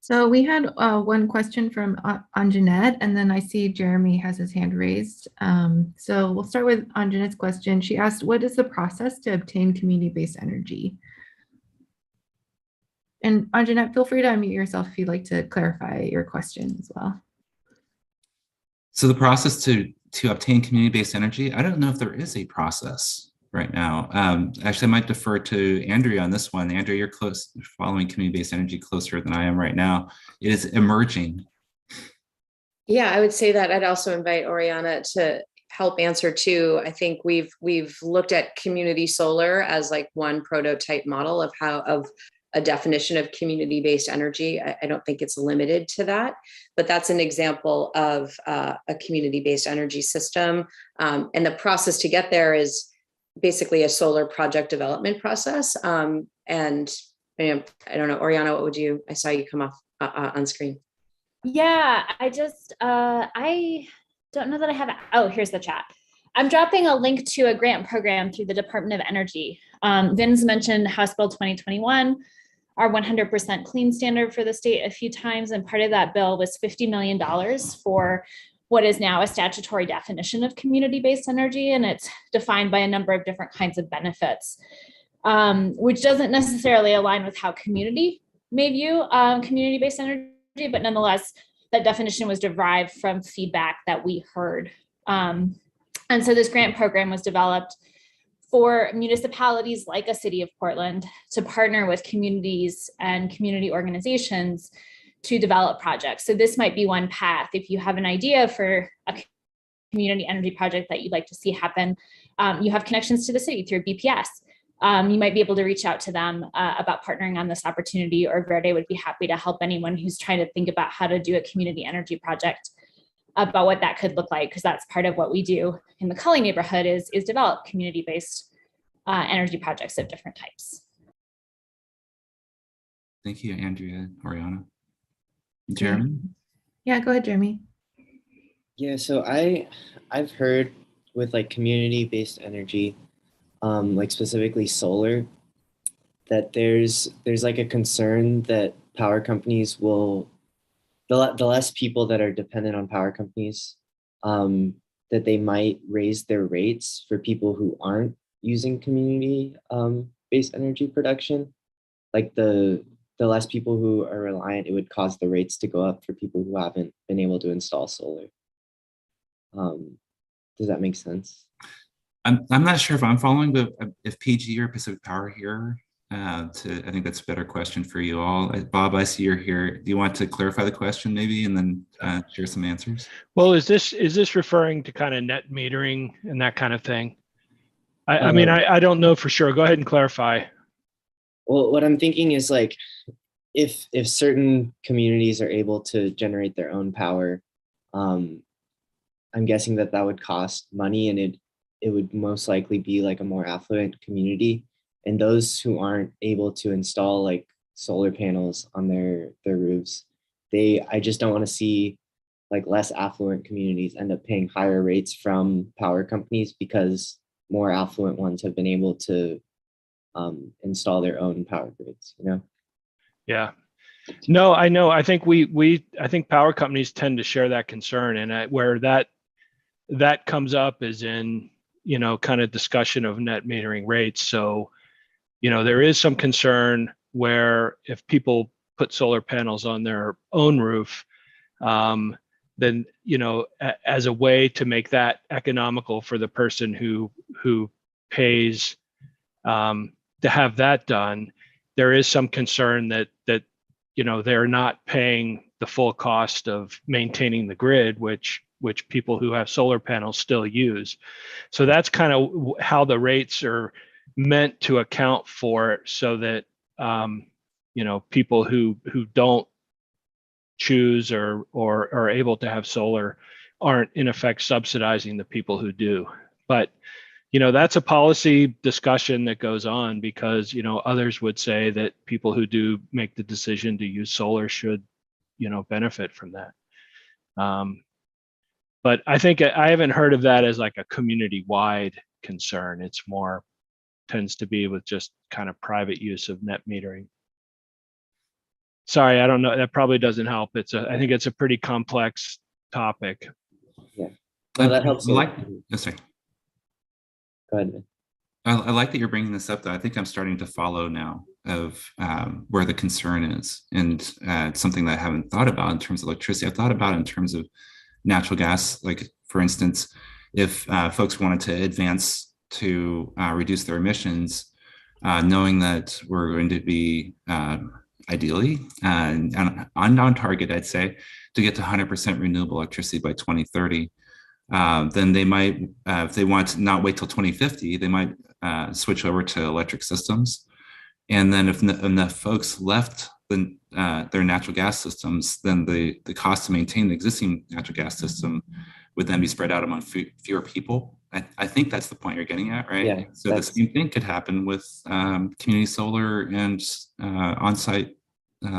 So we had one question from Anjanette, and then I see Jeremy has his hand raised. So we'll start with Anjanette's question. She asked, what is the process to obtain community-based energy? And Anjanette, feel free to unmute yourself if you'd like to clarify your question as well. So the process to obtain community-based energy, I don't know if there is a process right now. Actually, I might defer to Andrea on this one. Andrea, you're following community-based energy closer than I am right now. It is emerging. Yeah, I would say that I'd also invite Oriana to help answer too. I think we've looked at community solar as like one prototype model of a definition of community-based energy. I don't think it's limited to that, but that's an example of a community-based energy system. And the process to get there is basically a solar project development process. And I don't know, Oriana, what would you, I saw you come off on screen. Yeah, I don't know that I have it. Oh, here's the chat. I'm dropping a link to a grant program through the Department of Energy. Vin's mentioned House Bill 2021, our 100% clean standard for the state a few times. And part of that bill was $50 million for what is now a statutory definition of community-based energy. And it's defined by a number of different kinds of benefits, which doesn't necessarily align with how community may view community-based energy, but nonetheless, that definition was derived from feedback that we heard. And so this grant program was developed for municipalities like a city of Portland to partner with communities and community organizations to develop projects. So this might be one path. If you have an idea for a community energy project that you'd like to see happen, you have connections to the city through BPS. You might be able to reach out to them about partnering on this opportunity, or Verde would be happy to help anyone who's trying to think about how to do a community energy project, about what that could look like, because that's part of what we do in the Cully neighborhood is develop community-based energy projects of different types. Thank you, Andrea, Oriana. Jeremy? Yeah, go ahead, Jeremy. Yeah, so I've heard with like community-based energy, like specifically solar, that there's like a concern that power companies will the less people that are dependent on power companies, that they might raise their rates for people who aren't using community based energy production. Like the less people who are reliant, it would cause the rates to go up for people who haven't been able to install solar. Does that make sense? I'm not sure if I'm following, but if PG or Pacific Power here, I think that's a better question for you all. Bob, I see you're here. Do you want to clarify the question maybe, and then share some answers? Well, is this referring to kind of net metering and that kind of thing? I mean, I don't know for sure. Go ahead and clarify. Well, what I'm thinking is like, if certain communities are able to generate their own power, I'm guessing that would cost money, and it would most likely be like a more affluent community. And those who aren't able to install like solar panels on their roofs, I just don't want to see like less affluent communities end up paying higher rates from power companies because more affluent ones have been able to install their own power grids, you know? Yeah. No, I know. I think I think power companies tend to share that concern, and where that comes up is in, you know, kind of discussion of net metering rates. So, you know, there is some concern where if people put solar panels on their own roof, then, you know, as a way to make that economical for the person who pays to have that done, there is some concern that you know, they're not paying the full cost of maintaining the grid, which people who have solar panels still use. So that's kind of how the rates are meant to account for it, so that you know, people who don't choose or are able to have solar aren't in effect subsidizing the people who do. But you know, that's a policy discussion that goes on, because, you know, others would say that people who do make the decision to use solar should, you know, benefit from that. But I think I haven't heard of that as like a community-wide concern. It's more tends to be with just kind of private use of net metering. Sorry, I don't know. That probably doesn't help. I think it's a pretty complex topic. Yeah. Well, that helps. Sorry. Go ahead. I like that you're bringing this up, though. I think I'm starting to follow now of where the concern is, and it's something that I haven't thought about in terms of electricity. I've thought about it in terms of natural gas. Like, for instance, if folks wanted to advance to reduce their emissions, knowing that we're going to be ideally on target, I'd say, to get to 100% renewable electricity by 2030. Then they might, if they want to not wait till 2050, they might switch over to electric systems. And then if enough folks left their natural gas systems, then the cost to maintain the existing natural gas system would then be spread out among fewer people. I think that's the point you're getting at, right? Yeah, so the same thing could happen with community solar and on-site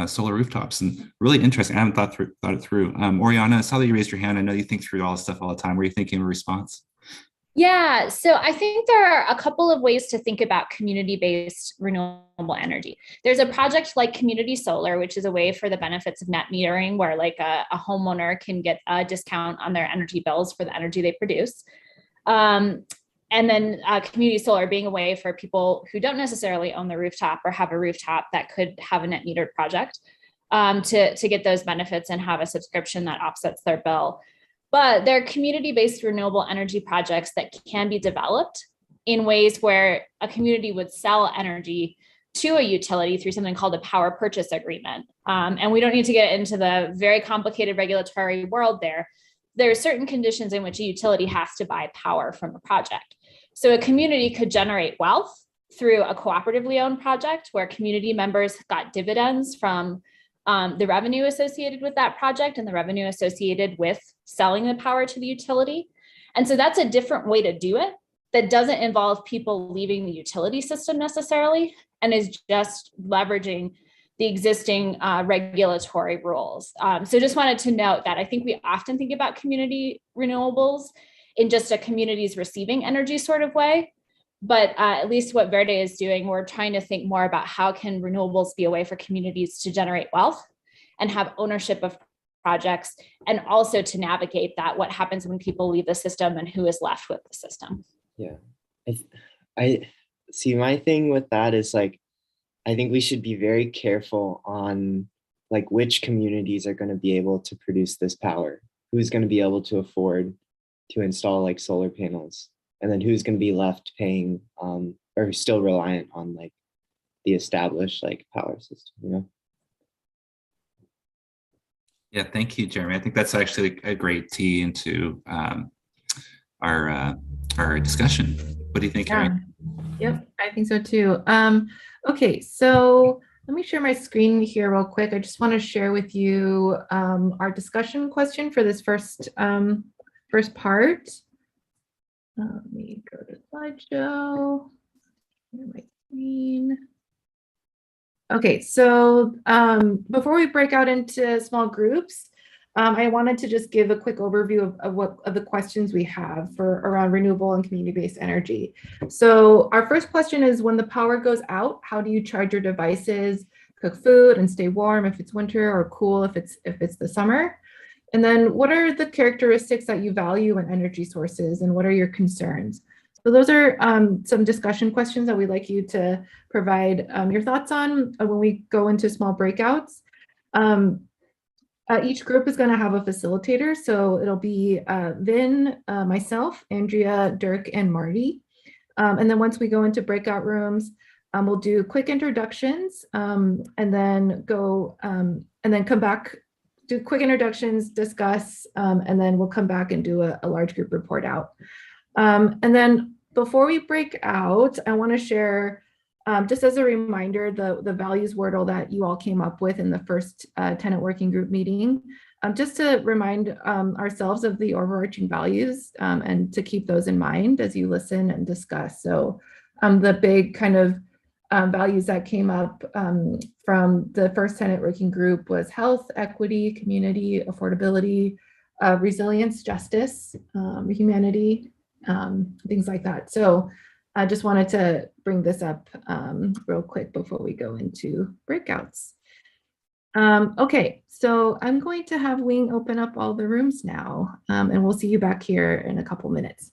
solar rooftops. And really interesting. I haven't thought it through. Oriana, I saw that you raised your hand. I know you think through all this stuff all the time. Were you thinking of a response? Yeah, so I think there are a couple of ways to think about community-based renewable energy. There's a project like community solar, which is a way for the benefits of net metering, where like a homeowner can get a discount on their energy bills for the energy they produce. And then community solar being a way for people who don't necessarily own the rooftop or have a rooftop that could have a net metered project to get those benefits and have a subscription that offsets their bill. But there are community-based renewable energy projects that can be developed in ways where a community would sell energy to a utility through something called a power purchase agreement. And we don't need to get into the very complicated regulatory world there. There are certain conditions in which a utility has to buy power from a project. So a community could generate wealth through a cooperatively owned project where community members got dividends from the revenue associated with that project and the revenue associated with selling the power to the utility. And so that's a different way to do it that doesn't involve people leaving the utility system necessarily, and is just leveraging the existing regulatory rules. So just wanted to note that I think we often think about community renewables in just a communities receiving energy sort of way. But at least what Verde is doing, we're trying to think more about how can renewables be a way for communities to generate wealth and have ownership of projects, and also to navigate that, what happens when people leave the system and who is left with the system. Yeah, I see. My thing with that is like, I think we should be very careful on like which communities are going to be able to produce this power, who's going to be able to afford to install like solar panels, and then who's going to be left paying or still reliant on like the established like power system, you know? Yeah, thank you, Jeremy. I think that's actually a great tee into our discussion. What do you think, Yeah. Harry? Yep, I think so too. Okay, so let me share my screen here real quick. I just want to share with you our discussion question for this first part. Let me go to slideshow. Share my screen. Okay, so before we break out into small groups, I wanted to just give a quick overview of the questions we have for around renewable and community-based energy. So our first question is, when the power goes out, how do you charge your devices, cook food, and stay warm if it's winter, or cool if it's the summer? And then what are the characteristics that you value in energy sources, and what are your concerns? So those are some discussion questions that we'd like you to provide your thoughts on when we go into small breakouts. Each group is going to have a facilitator, so it'll be Vin, myself, Andrea, Dirk, and Marty. And then once we go into breakout rooms, we'll do quick introductions, and then come back, do quick introductions, discuss, and then we'll come back and do a large group report out. And then before we break out, I want to share, just as a reminder, the values wordle that you all came up with in the first tenant working group meeting, just to remind ourselves of the overarching values and to keep those in mind as you listen and discuss. So the big kind of values that came up from the first tenant working group was health, equity, community, affordability, resilience, justice, humanity, things like that. So I just wanted to bring this up real quick before we go into breakouts. Okay, so I'm going to have Wing open up all the rooms now, and we'll see you back here in a couple minutes.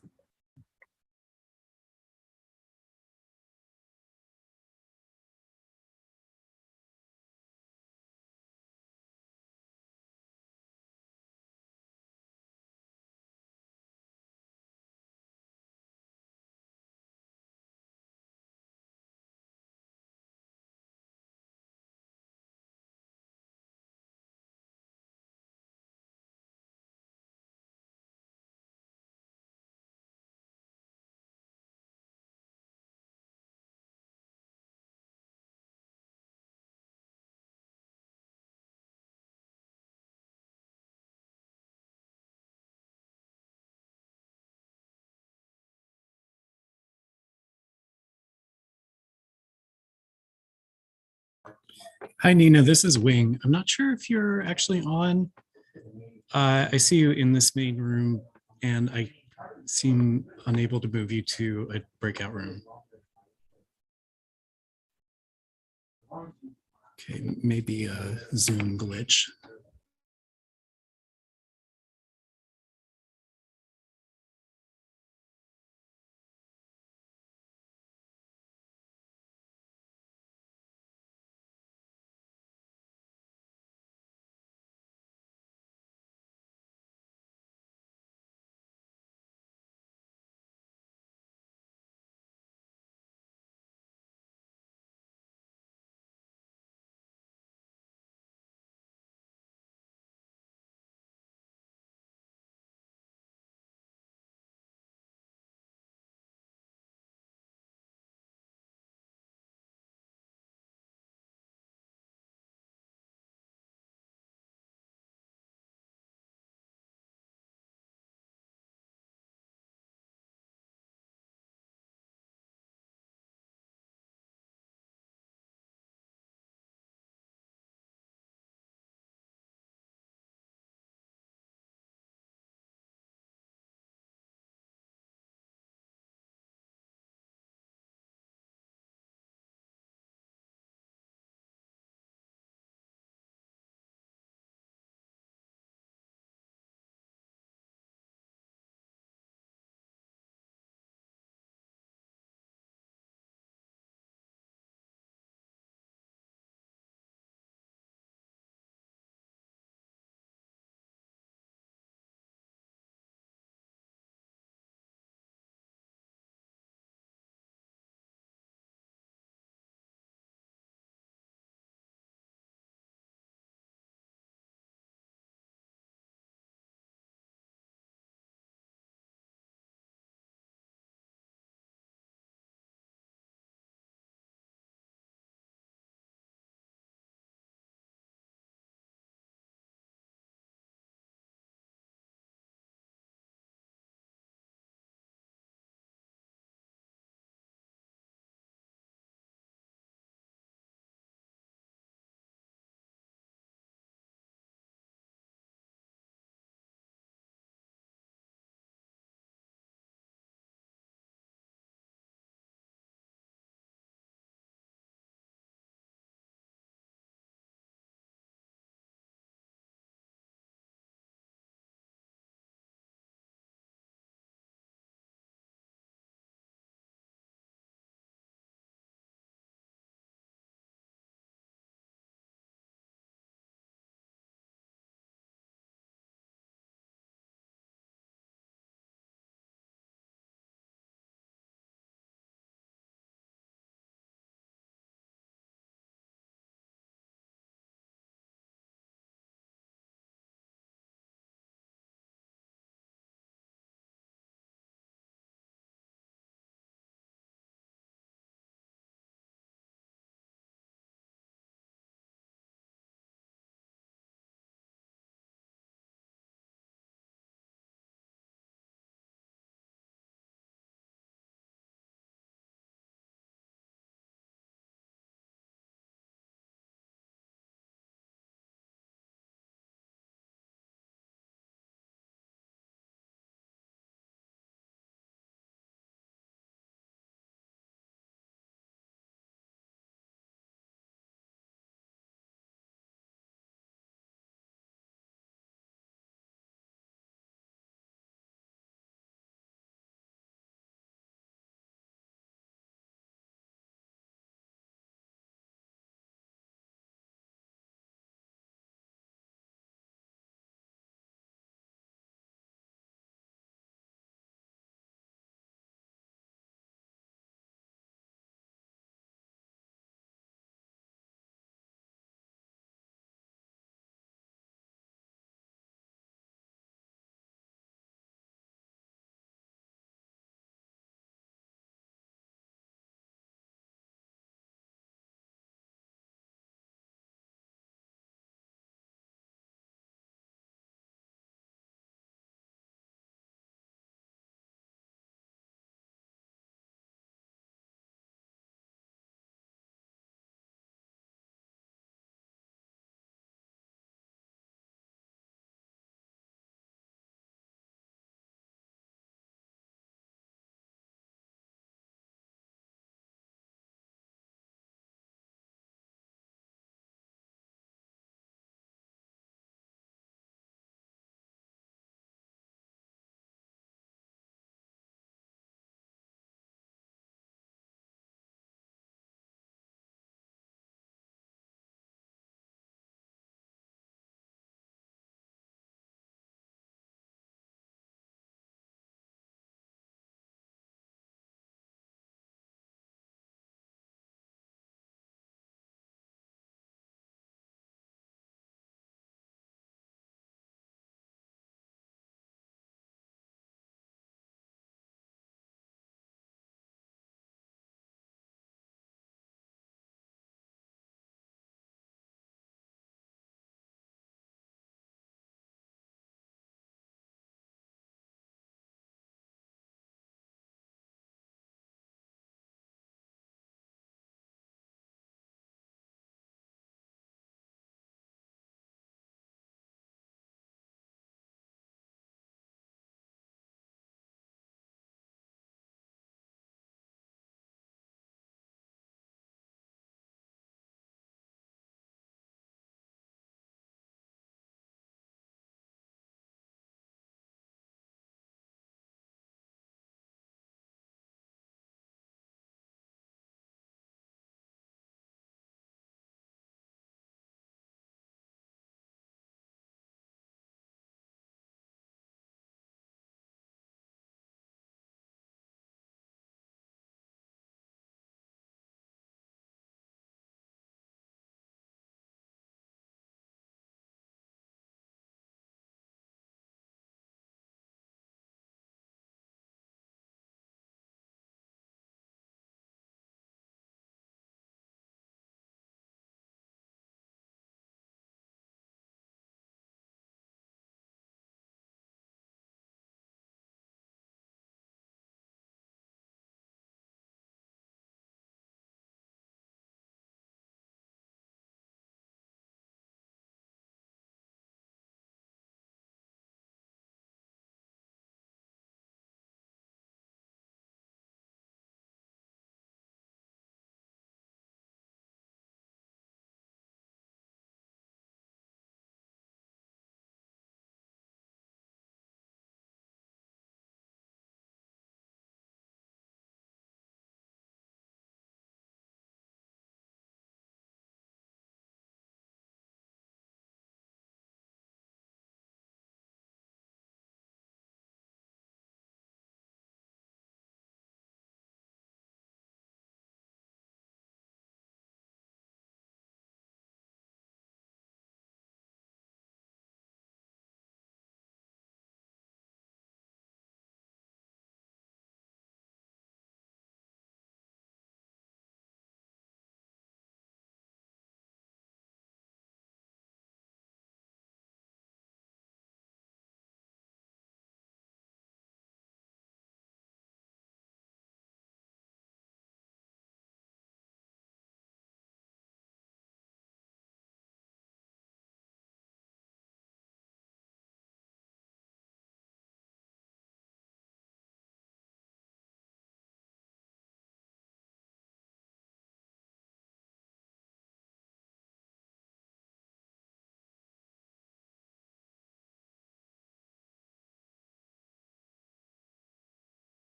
Hi, Nina, this is Wing. I'm not sure if you're actually on. I see you in this main room and I seem unable to move you to a breakout room. Okay, maybe a Zoom glitch.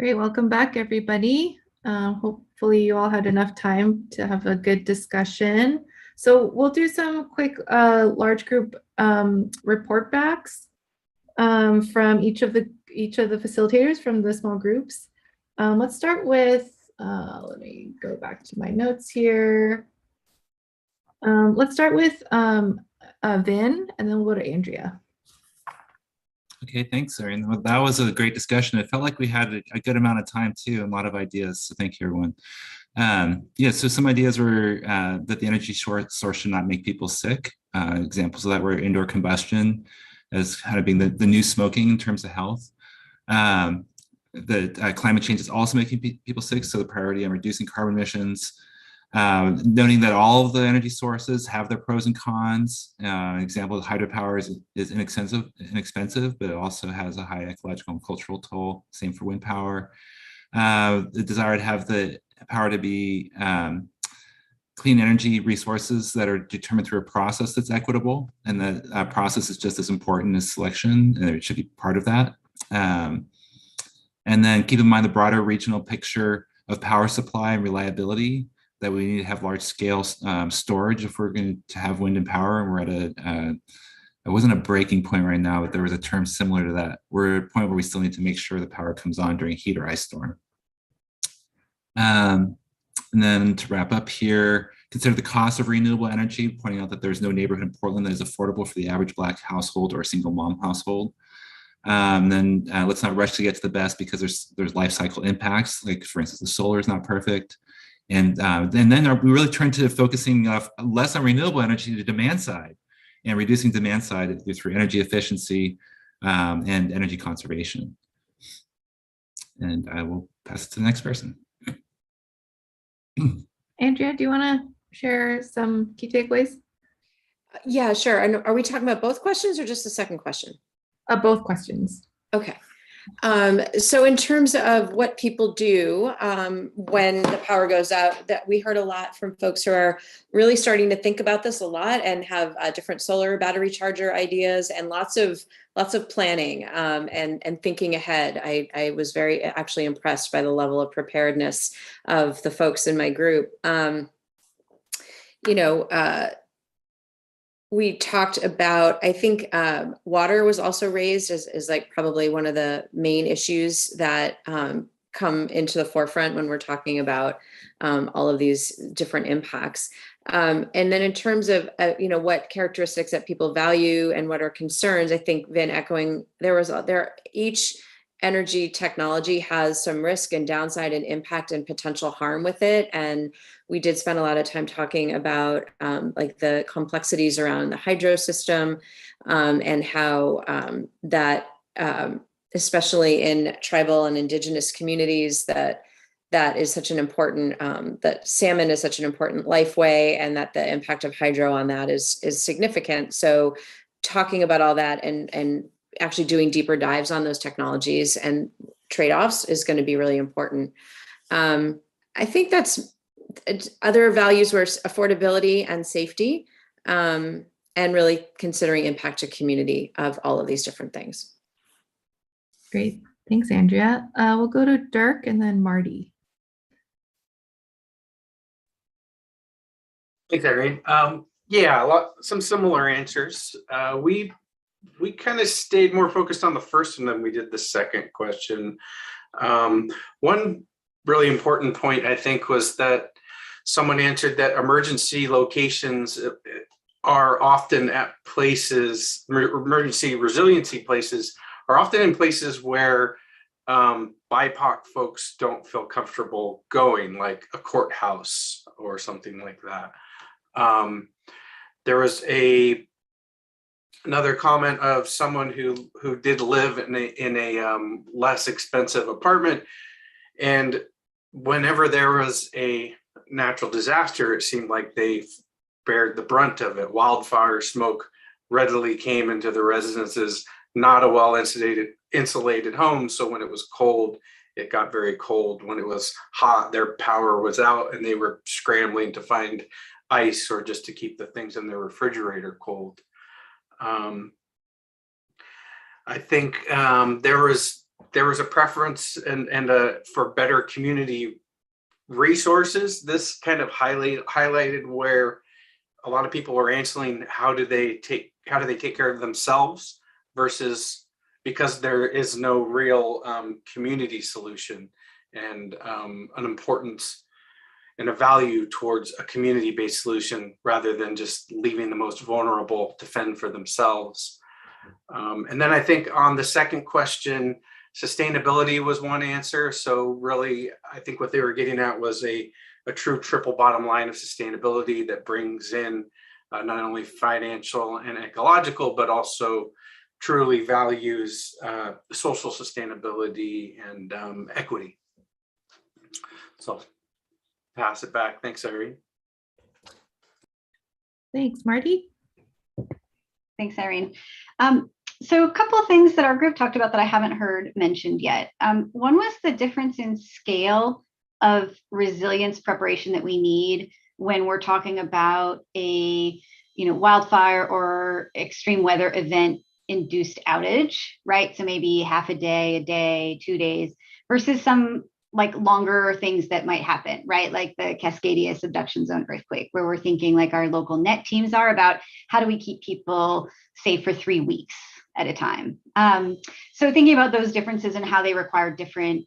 Great, welcome back, everybody. Hopefully you all had enough time to have a good discussion. So we'll do some quick large group report backs from each of the facilitators from the small groups. Let's start with, let me go back to my notes here. Let's start with Vin, and then we'll go to Andrea. Okay, thanks, Erin. Well, that was a great discussion. It felt like we had a good amount of time too, and a lot of ideas. So thank you, everyone. Yeah, so some ideas were that the energy source should not make people sick. Examples of that were indoor combustion as kind of being the new smoking in terms of health. Climate change is also making people sick, so the priority on reducing carbon emissions. Noting that all of the energy sources have their pros and cons. Example of hydropower is inexpensive, but it also has a high ecological and cultural toll. Same for wind power. The desire to have the power to be clean energy resources that are determined through a process that's equitable, and that process is just as important as selection, and it should be part of that. And then keep in mind the broader regional picture of power supply and reliability, that we need to have large scale storage if we're going to have wind and power. And we're at it wasn't a breaking point right now, but there was a term similar to that. We're at a point where we still need to make sure the power comes on during heat or ice storm. And then to wrap up here, consider the cost of renewable energy, pointing out that there's no neighborhood in Portland that is affordable for the average Black household or single mom household. Then let's not rush to get to the best, because there's life cycle impacts. Like, for instance, the solar is not perfect. And then we really turn to focusing less on renewable energy to demand side, and reducing demand side through energy efficiency and energy conservation. And I will pass it to the next person. Andrea, do you want to share some key takeaways? Yeah, sure. And are we talking about both questions or just the second question? Both questions. Okay. So in terms of what people do when the power goes out, that we heard a lot from folks who are really starting to think about this a lot and have different solar battery charger ideas and lots of planning and thinking ahead. I was very actually impressed by the level of preparedness of the folks in my group. We talked about, I think water was also raised as like probably one of the main issues that come into the forefront when we're talking about all of these different impacts. And then in terms of, what characteristics that people value and what are concerns, I think Vin echoing, each energy technology has some risk and downside and impact and potential harm with it. And we did spend a lot of time talking about like the complexities around the hydro system and how that, especially in tribal and indigenous communities, that is such an important, that salmon is such an important life way, and that the impact of hydro on that is significant. So talking about all that and actually doing deeper dives on those technologies and trade-offs is going to be really important. I think that's other values were affordability and safety, and really considering impact to community of all of these different things. Great. Thanks, Andrea. We'll go to Dirk and then Marty. Thanks, Erin. Some similar answers. We kind of stayed more focused on the first one than we did the second question. One really important point, I think, was that someone answered that emergency locations are often at places, emergency resiliency places are often in places where BIPOC folks don't feel comfortable going, like a courthouse or something like that. There was another comment of someone who did live in a less expensive apartment, and whenever there was a natural disaster, it seemed like they bared the brunt of it. Wildfire smoke readily came into the residences, not a well insulated home. So when it was cold, it got very cold. When it was hot, their power was out and they were scrambling to find ice or just to keep the things in their refrigerator cold. I think there was there was a preference and for better community resources. This kind of highlighted where a lot of people are answering how do they take care of themselves versus because there is no real community solution and an importance and a value towards a community-based solution rather than just leaving the most vulnerable to fend for themselves. And then I think on the second question, sustainability was one answer. So really, I think what they were getting at was a true triple bottom line of sustainability that brings in not only financial and ecological, but also truly values social sustainability and equity. So pass it back. Thanks, Irene. Thanks, Marty. Thanks, Irene. So a couple of things that our group talked about that I haven't heard mentioned yet. One was the difference in scale of resilience preparation that we need when we're talking about a wildfire or extreme weather event induced outage, right? So maybe half a day, 2 days, versus some like longer things that might happen, right? Like the Cascadia subduction zone earthquake, where we're thinking like our local net teams are about how do we keep people safe for 3 weeks at a time. So thinking about those differences and how they require different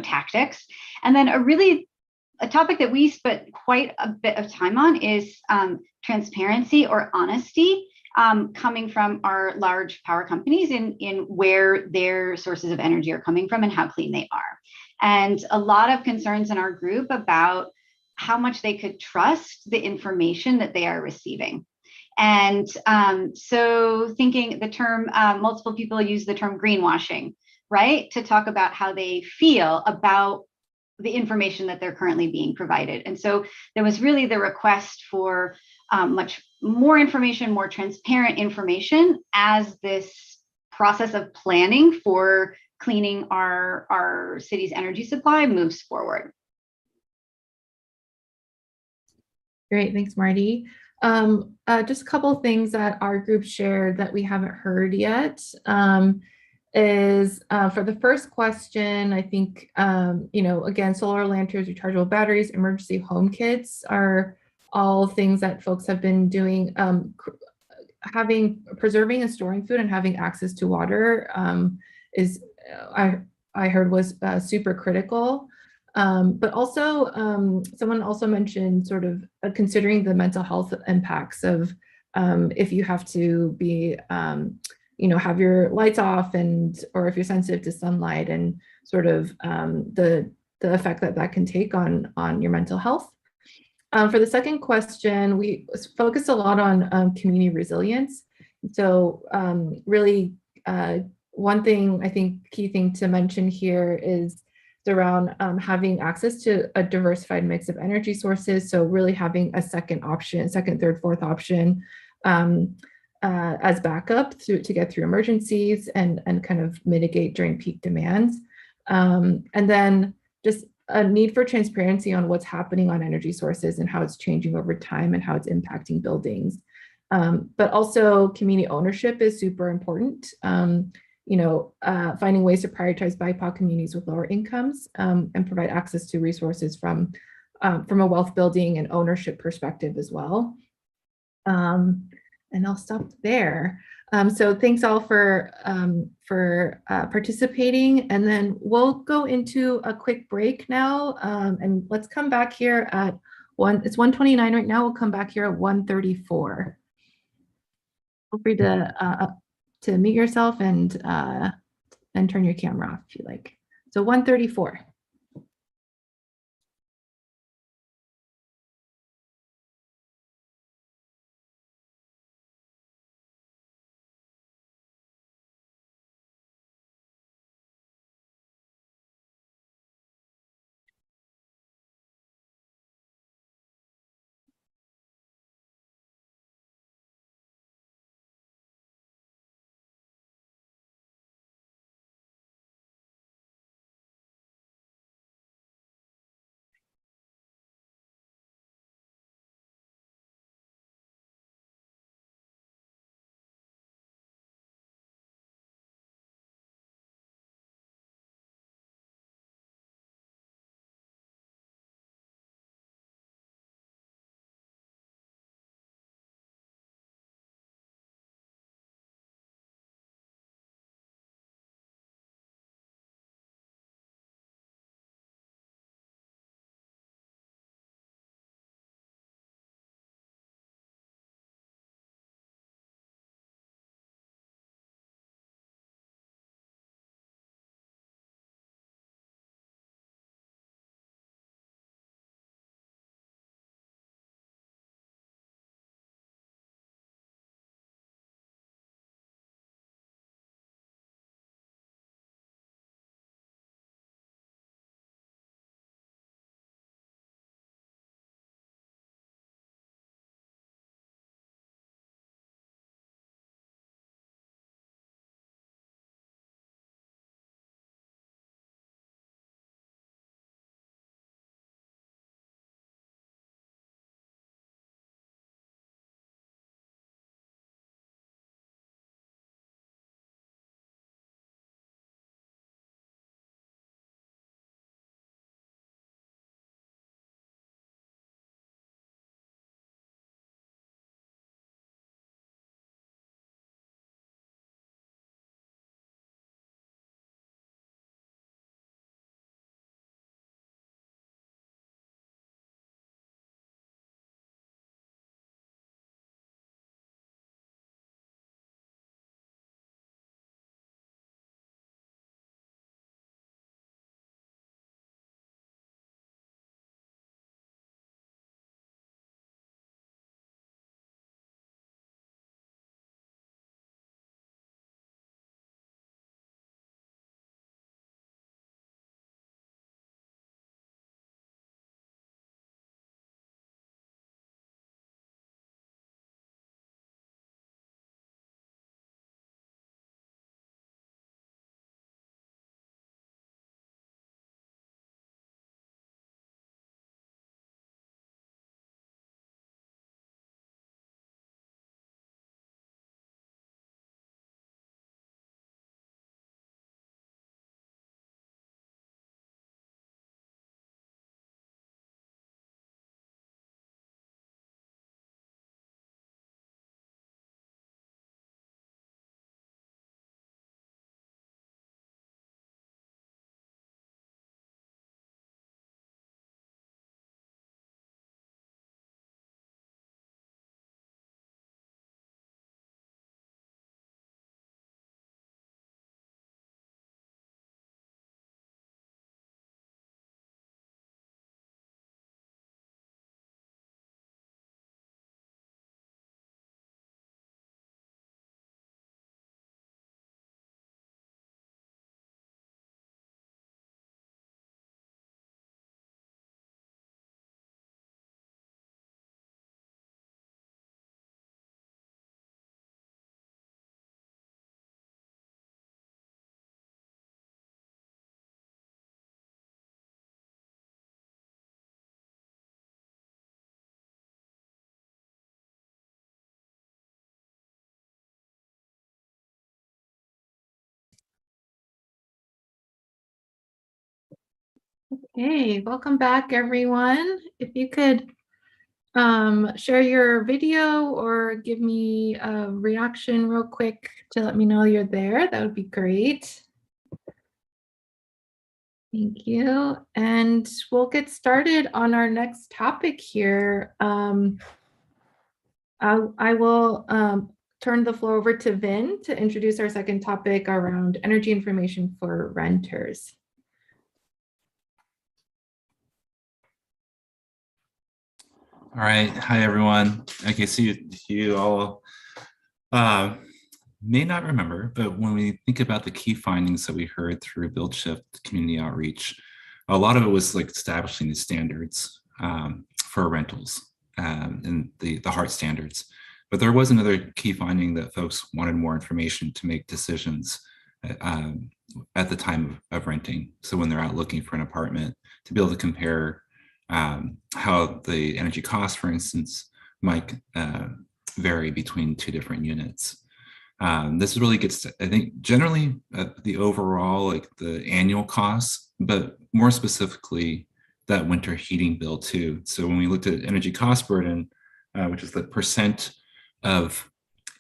tactics. And then a topic that we spent quite a bit of time on is transparency or honesty coming from our large power companies in where their sources of energy are coming from and how clean they are. And a lot of concerns in our group about how much they could trust the information that they are receiving. And so thinking the term, multiple people use the term greenwashing, right? To talk about how they feel about the information that they're currently being provided. And so there was really the request for much more information, more transparent information as this process of planning for cleaning our city's energy supply moves forward. Great, thanks, Marty. Just a couple of things that our group shared that we haven't heard yet is for the first question, I think, again, solar lanterns, rechargeable batteries, emergency home kits are all things that folks have been doing. Preserving and storing food and having access to water is, I heard was super critical. But also, someone also mentioned sort of considering the mental health impacts of if you have to be, have your lights off or if you're sensitive to sunlight and sort of the effect that can take on your mental health. For the second question, we focused a lot on community resilience. So really, one thing, I think, key thing to mention here is around having access to a diversified mix of energy sources. So really having a second, third, fourth option as backup to get through emergencies and kind of mitigate during peak demands. And then just a need for transparency on what's happening on energy sources and how it's changing over time and how it's impacting buildings. But also community ownership is super important. Finding ways to prioritize BIPOC communities with lower incomes and provide access to resources from a wealth building and ownership perspective as well. And I'll stop there. So thanks all for participating, and then we'll go into a quick break now. And let's come back here at it's 1:29 right now. We'll come back here at 1:34. Feel free to mute yourself and turn your camera off if you like. So 1:34. Hey, welcome back, everyone. If you could share your video or give me a reaction real quick to let me know you're there, that would be great. Thank you. And we'll get started on our next topic here. I will turn the floor over to Vin to introduce our second topic around energy information for renters. All right. Hi, everyone. Okay, so you all may not remember, but when we think about the key findings that we heard through Build Shift community outreach, a lot of it was like establishing the standards for rentals and the hard standards. But there was another key finding that folks wanted more information to make decisions at the time of renting. So when they're out looking for an apartment, to be able to compare how the energy costs, for instance, might vary between two different units. This really gets to, I think, generally the overall, like the annual costs, but more specifically, that winter heating bill too. So when we looked at energy cost burden, which is the percent of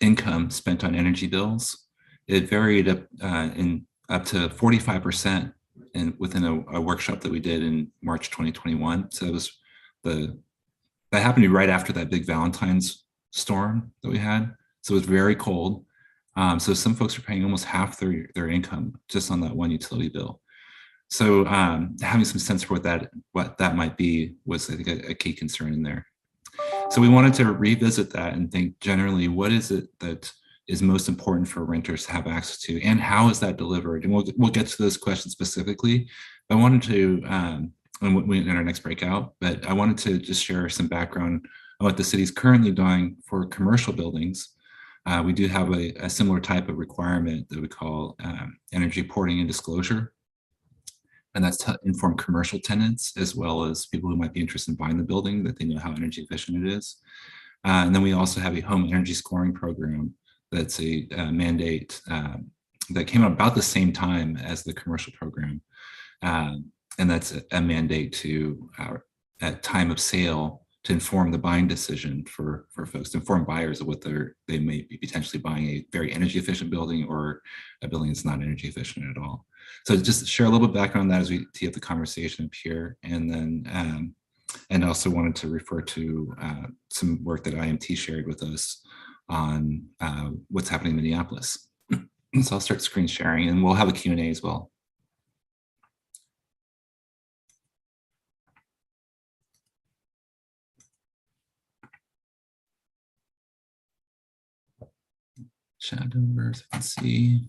income spent on energy bills, it varied up to 45% within a workshop that we did in March 2021. So it was that happened to be right after that big Valentine's storm that we had. So it was very cold. So some folks are paying almost half their income just on that one utility bill. So having some sense for what that might be was, I think, a key concern in there. So we wanted to revisit that and think generally, what is it that is most important for renters to have access to, and how is that delivered? And we'll get to those questions specifically. I wanted to, in our next breakout, but I wanted to just share some background on what the city's currently doing for commercial buildings. We do have a similar type of requirement that we call energy reporting and disclosure. And that's to inform commercial tenants as well as people who might be interested in buying the building, that they know how energy efficient it is. And then we also have a home energy scoring program that's a mandate that came out about the same time as the commercial program. And that's a mandate to, at time of sale, to inform the buying decision for folks, to inform buyers of what they may be potentially buying, a very energy efficient building or a building that's not energy efficient at all. So just share a little bit of background on that as we tee up the conversation up here. And then, and also wanted to refer to some work that IMT shared with us on what's happening in Minneapolis. So I'll start screen sharing and we'll have a Q&A as well. Chat numbers, let's see.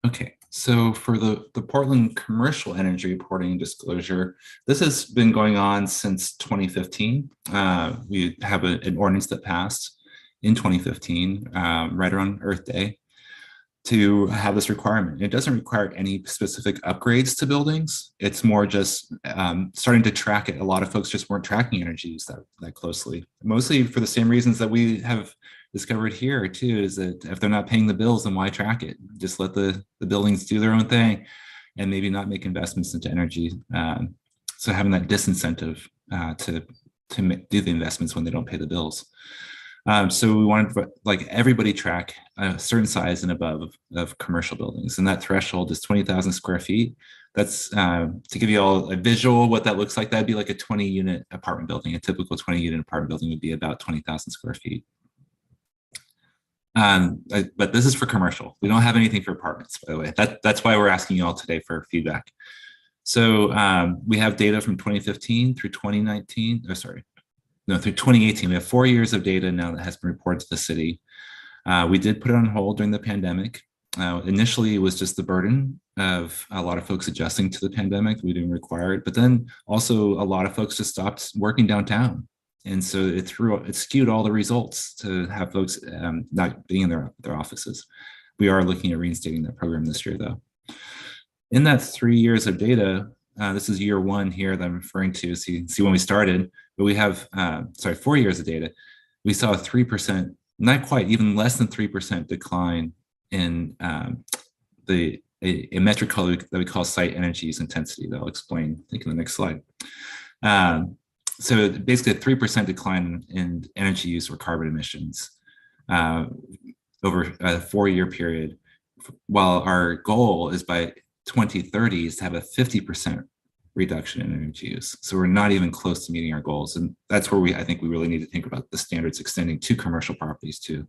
Okay, so for the Portland commercial energy reporting and disclosure, this has been going on since 2015. We have an ordinance that passed in 2015, right around Earth Day, to have this requirement. It doesn't require any specific upgrades to buildings. It's more just starting to track it. A lot of folks just weren't tracking energy use that closely, mostly for the same reasons that we have discovered here too, is that if they're not paying the bills, then why track it? Just let the buildings do their own thing and maybe not make investments into energy. So having that disincentive to do the investments when they don't pay the bills. So we wanted to, like, everybody track a certain size and above of commercial buildings, and that threshold is 20,000 square feet. That's to give you all a visual what that looks like. That'd be like a 20-unit apartment building. A typical 20-unit apartment building would be about 20,000 square feet. But this is for commercial. We don't have anything for apartments, by the way. That's why we're asking you all today for feedback. So we have data from 2015 through 2019. Oh, sorry. No, through 2018, we have 4 years of data now that has been reported to the city. We did put it on hold during the pandemic. Initially, it was just the burden of a lot of folks adjusting to the pandemic. We didn't require it, but then also a lot of folks just stopped working downtown. And so it skewed all the results to have folks not being in their offices. We are looking at reinstating that program this year, though. In that 3 years of data, this is year one here that I'm referring to, so you can see when we started, but we have, 4 years of data. We saw a 3%, not quite, even less than 3% decline in a metric that we call site energy use intensity that I'll explain, I think, in the next slide. So basically a 3% decline in energy use or carbon emissions over a 4-year period, while our goal is by 2030 is to have a 50% reduction in energy use. So we're not even close to meeting our goals. And that's where I think we really need to think about the standards extending to commercial properties too.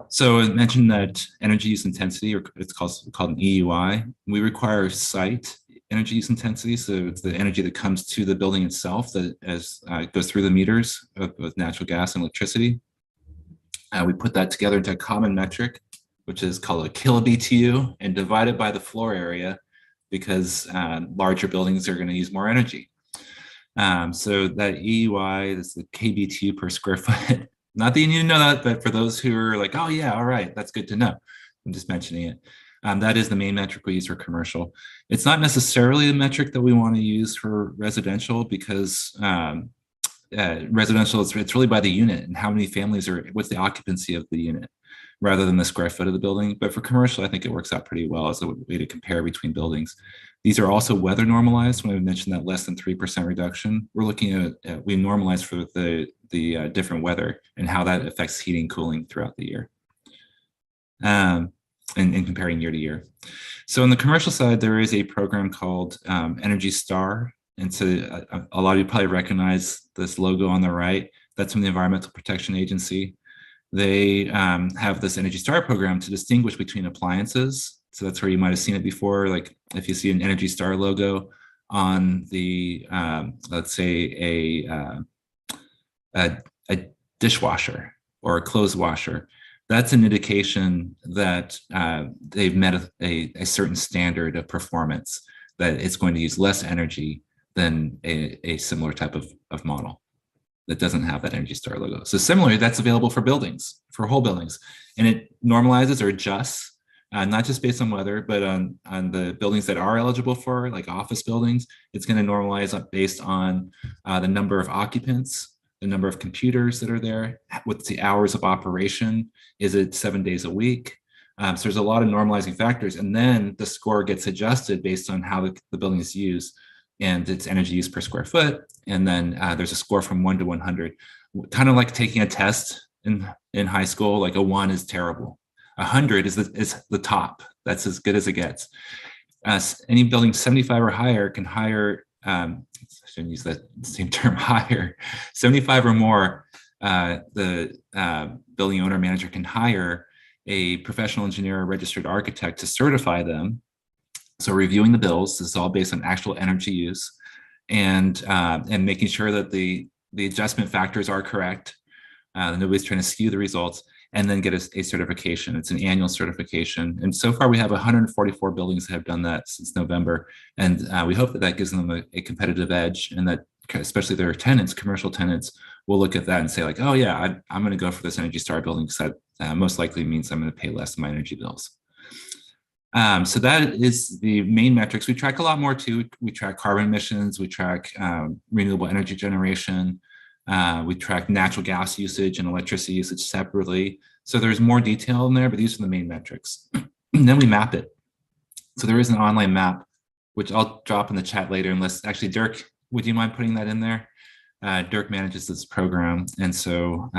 So I mentioned that energy use intensity, or it's called an EUI. We require site energy use intensity. So it's the energy that comes to the building itself that goes through the meters of natural gas and electricity. We put that together into a common metric, which is called a kilobtu, and divided by the floor area, because larger buildings are going to use more energy. So that EUI is the kBtu per square foot. Not that you need to know that, but for those who are like, oh yeah, all right, that's good to know. I'm just mentioning it. That is the main metric we use for commercial. It's not necessarily the metric that we want to use for residential, because residential, it's really by the unit and how many families what's the occupancy of the unit, rather than the square foot of the building. But for commercial, I think it works out pretty well as a way to compare between buildings. These are also weather normalized. When I mentioned that less than 3% reduction, we're looking at we normalize for the different weather and how that affects heating, cooling throughout the year, and comparing year to year. So on the commercial side, there is a program called Energy Star. And so a lot of you probably recognize this logo on the right. That's from the Environmental Protection Agency. They have this Energy Star program to distinguish between appliances. So that's where you might have seen it before. Like if you see an Energy Star logo on the, let's say a dishwasher or a clothes washer, that's an indication that they've met a certain standard of performance, that it's going to use less energy than a similar type of model that doesn't have that Energy Star logo. So similarly, that's available for buildings, for whole buildings. And it normalizes or adjusts, not just based on weather, but on the buildings that are eligible for, like office buildings. It's going to normalize based on the number of occupants, the number of computers that are there, what's the hours of operation, is it 7 days a week? So there's a lot of normalizing factors. And then the score gets adjusted based on how the building is used and its energy use per square foot. And then there's a score from 1 to 100, kind of like taking a test in high school. Like a 1 is terrible. 100 is the top. That's as good as it gets. Any building 75 or higher can hire, I shouldn't use that same term, hire, 75 or more, the building owner manager can hire a professional engineer or registered architect to certify them. So reviewing the bills, this is all based on actual energy use, and making sure that the adjustment factors are correct. Nobody's trying to skew the results, and then get a certification. It's an annual certification. And so far we have 144 buildings that have done that since November. And we hope that gives them a competitive edge, and that especially their tenants, commercial tenants, will look at that and say like, oh yeah, I'm gonna go for this Energy Star building, because that most likely means I'm gonna pay less in my energy bills. So that is the main metrics. We track a lot more too. We track carbon emissions, we track renewable energy generation, we track natural gas usage and electricity usage separately. So there's more detail in there, but these are the main metrics. And then we map it. So there is an online map, which I'll drop in the chat later, unless actually, Dirk, would you mind putting that in there? Dirk manages this program. And so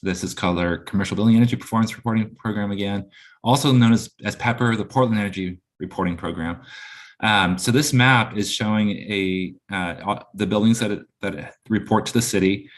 this is called our Commercial Building Energy Performance Reporting Program again, also known as PEPR, the Portland Energy Reporting Program. So this map is showing the buildings that report to the city.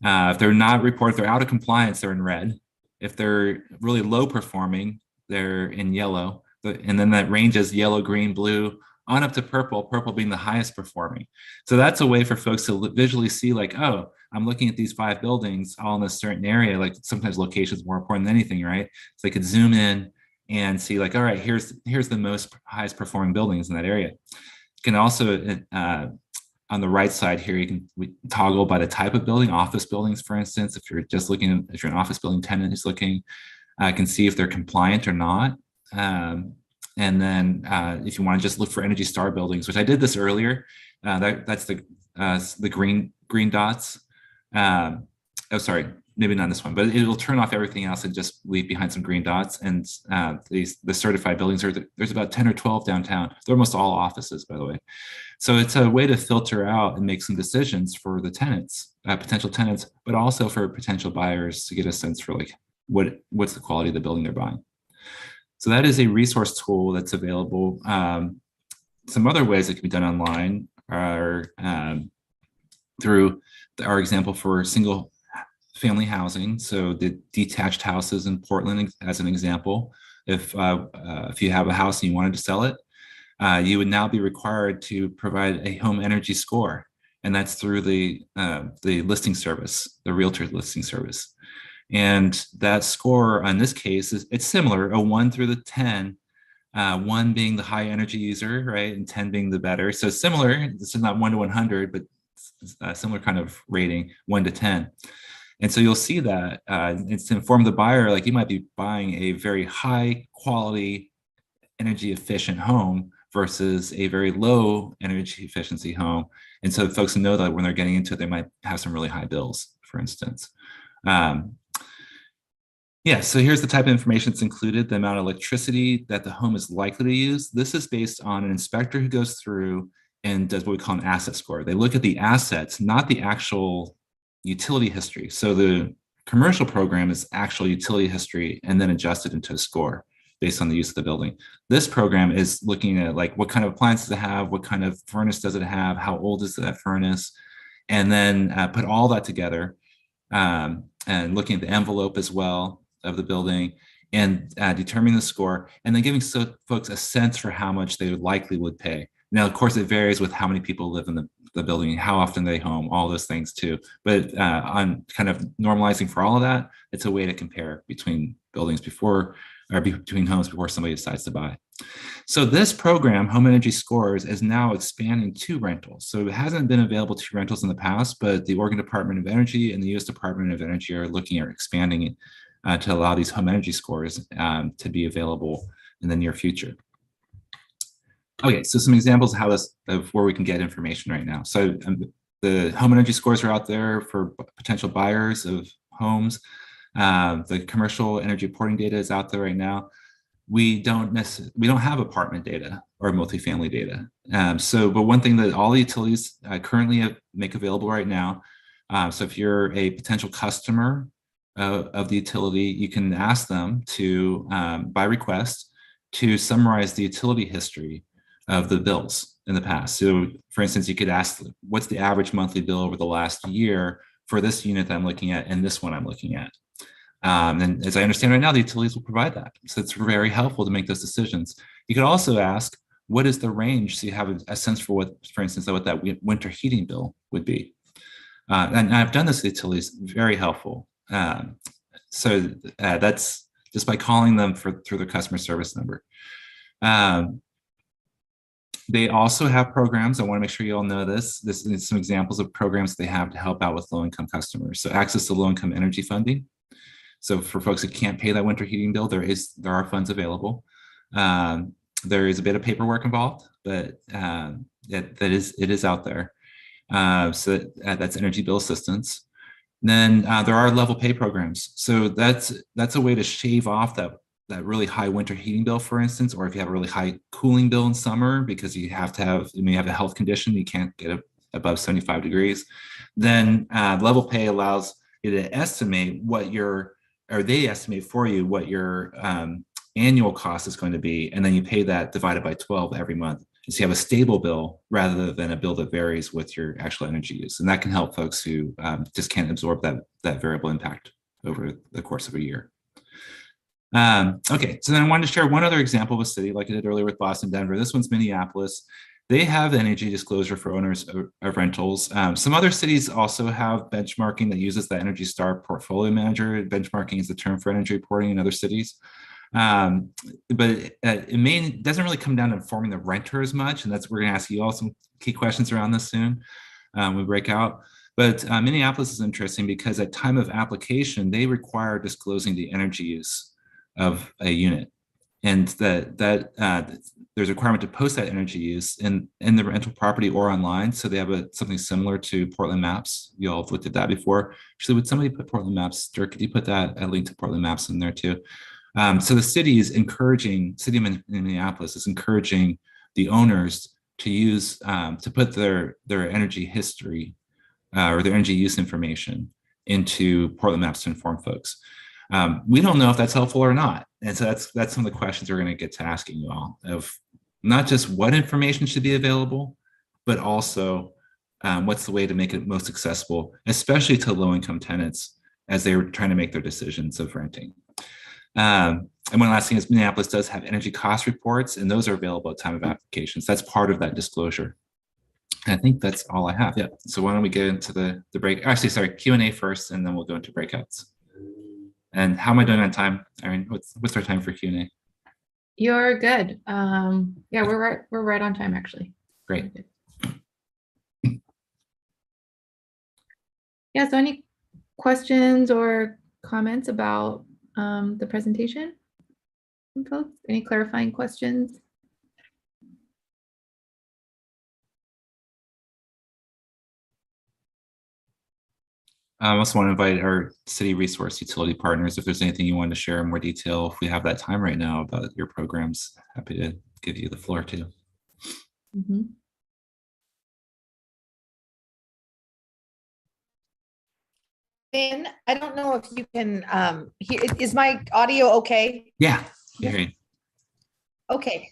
If they're not reported, if they're out of compliance, they're in red. If they're really low performing, they're in yellow. And then that ranges yellow, green, blue, on up to purple, purple being the highest performing. So that's a way for folks to visually see like, oh, I'm looking at these 5 buildings all in a certain area. Like sometimes location is more important than anything, right? So they could zoom in and see like, all right, here's the highest performing buildings in that area. You can also, on the right side here, you can toggle by the type of building, office buildings, for instance. If you're just looking, if you're an office building tenant who's looking, I can see if they're compliant or not. And then if you want to just look for Energy Star buildings, which I did this earlier, that's the green dots. Oh, sorry, maybe not this one, but it will turn off everything else and just leave behind some green dots. And the certified buildings there's about 10 or 12 downtown. They're almost all offices, by the way. So it's a way to filter out and make some decisions for the tenants, potential tenants, but also for potential buyers to get a sense for like what's the quality of the building they're buying. So that is a resource tool that's available. Some other ways it can be done online are through our example for single family housing. So the detached houses in Portland, as an example, if you have a house and you wanted to sell it, you would now be required to provide a home energy score, and that's through the listing service, the realtor listing service. And that score on this case it's similar, a 1 through the 10, 1 being the high energy user, right, and 10 being the better. So similar. This is not 1 to 100, but a similar kind of rating, 1 to 10. And so you'll see that it's to inform the buyer, like you might be buying a very high quality, energy efficient home versus a very low energy efficiency home. And so folks know that when they're getting into it, they might have some really high bills, for instance. Yeah, so here's the type of information that's included, the amount of electricity that the home is likely to use. This is based on an inspector who goes through and does what we call an asset score. They look at the assets, not the actual utility history. So the commercial program is actual utility history and then adjusted into a score based on the use of the building. This program is looking at like what kind of appliances it have, what kind of furnace does it have, how old is that furnace, and then put all that together and looking at the envelope as well of the building and determining the score, and then giving folks a sense for how much they likely would pay. Now, of course, it varies with how many people live in the building, how often they home, all those things too. But on kind of normalizing for all of that, it's a way to compare between buildings before, or between homes before somebody decides to buy. So this program, Home Energy Scores, is now expanding to rentals. So it hasn't been available to rentals in the past, but the Oregon Department of Energy and the U.S. Department of Energy are looking at expanding it to allow these home energy scores to be available in the near future. Okay, so some examples of where we can get information right now. So the home energy scores are out there for potential buyers of homes. The commercial energy reporting data is out there right now. We don't have apartment data or multifamily data. But one thing that all the utilities currently make available right now. So if you're a potential customer of the utility, you can ask them to, by request, to summarize the utility history of the bills in the past. So for instance, you could ask, what's the average monthly bill over the last year for this unit that I'm looking at and this one I'm looking at? And as I understand right now, the utilities will provide that. So it's very helpful to make those decisions. You could also ask, what is the range? So you have a sense for what, for instance, what that winter heating bill would be. And I've done this with utilities, very helpful. So that's just by calling them through their customer service number. They also have programs. I want to make sure you all know this. This is some examples of programs they have to help out with low-income customers. So access to low-income energy funding. So for folks who can't pay that winter heating bill, there are funds available. There is a bit of paperwork involved, but it is out there. So that's energy bill assistance. Then there are level pay programs. So that's a way to shave off that really high winter heating bill, for instance, or if you have a really high cooling bill in summer because you have to have, you may have a health condition, you can't get above 75 degrees, then level pay allows you to estimate they estimate for you what your annual cost is going to be, and then you pay that divided by 12 every month. So you have a stable bill rather than a bill that varies with your actual energy use. And that can help folks who just can't absorb that variable impact over the course of a year. Okay, so then I wanted to share one other example of a city like I did earlier with Boston, Denver. This one's Minneapolis. They have energy disclosure for owners of rentals. Some other cities also have benchmarking that uses the Energy Star portfolio manager. Benchmarking is the term for energy reporting in other cities. But it doesn't really come down to informing the renter as much. And we're going to ask you all some key questions around this soon when we break out. But Minneapolis is interesting because at time of application, they require disclosing the energy use of a unit. and there's a requirement to post that energy use in the rental property or online. So they have something similar to Portland Maps. You all have looked at that before. Actually, would somebody put Portland Maps? Dirk, could you put a link to Portland Maps in there too? So the city of Minneapolis is encouraging the owners to use, to put their energy history or their energy use information into Portland Maps to inform folks. We don't know if that's helpful or not. And so that's some of the questions we're going to get to asking you all, of not just what information should be available, but also what's the way to make it most accessible, especially to low-income tenants as they were trying to make their decisions of renting. And one last thing is Minneapolis does have energy cost reports, and those are available at time of applications. That's part of that disclosure. I think that's all I have. Yeah. So why don't we get into the break? Actually, sorry, Q&A first, and then we'll go into breakouts. And how am I doing on time, Irene? What's our time for Q&A? You're good. Yeah, we're right on time actually. Great. Yeah. So any questions or comments about the presentation from folks? Any clarifying questions? I also want to invite our city resource utility partners. If there's anything you want to share in more detail, if we have that time right now about your programs, happy to give you the floor too. Mm-hmm. Ben, I don't know if you can hear, is my audio okay? Yeah. Yeah. Okay.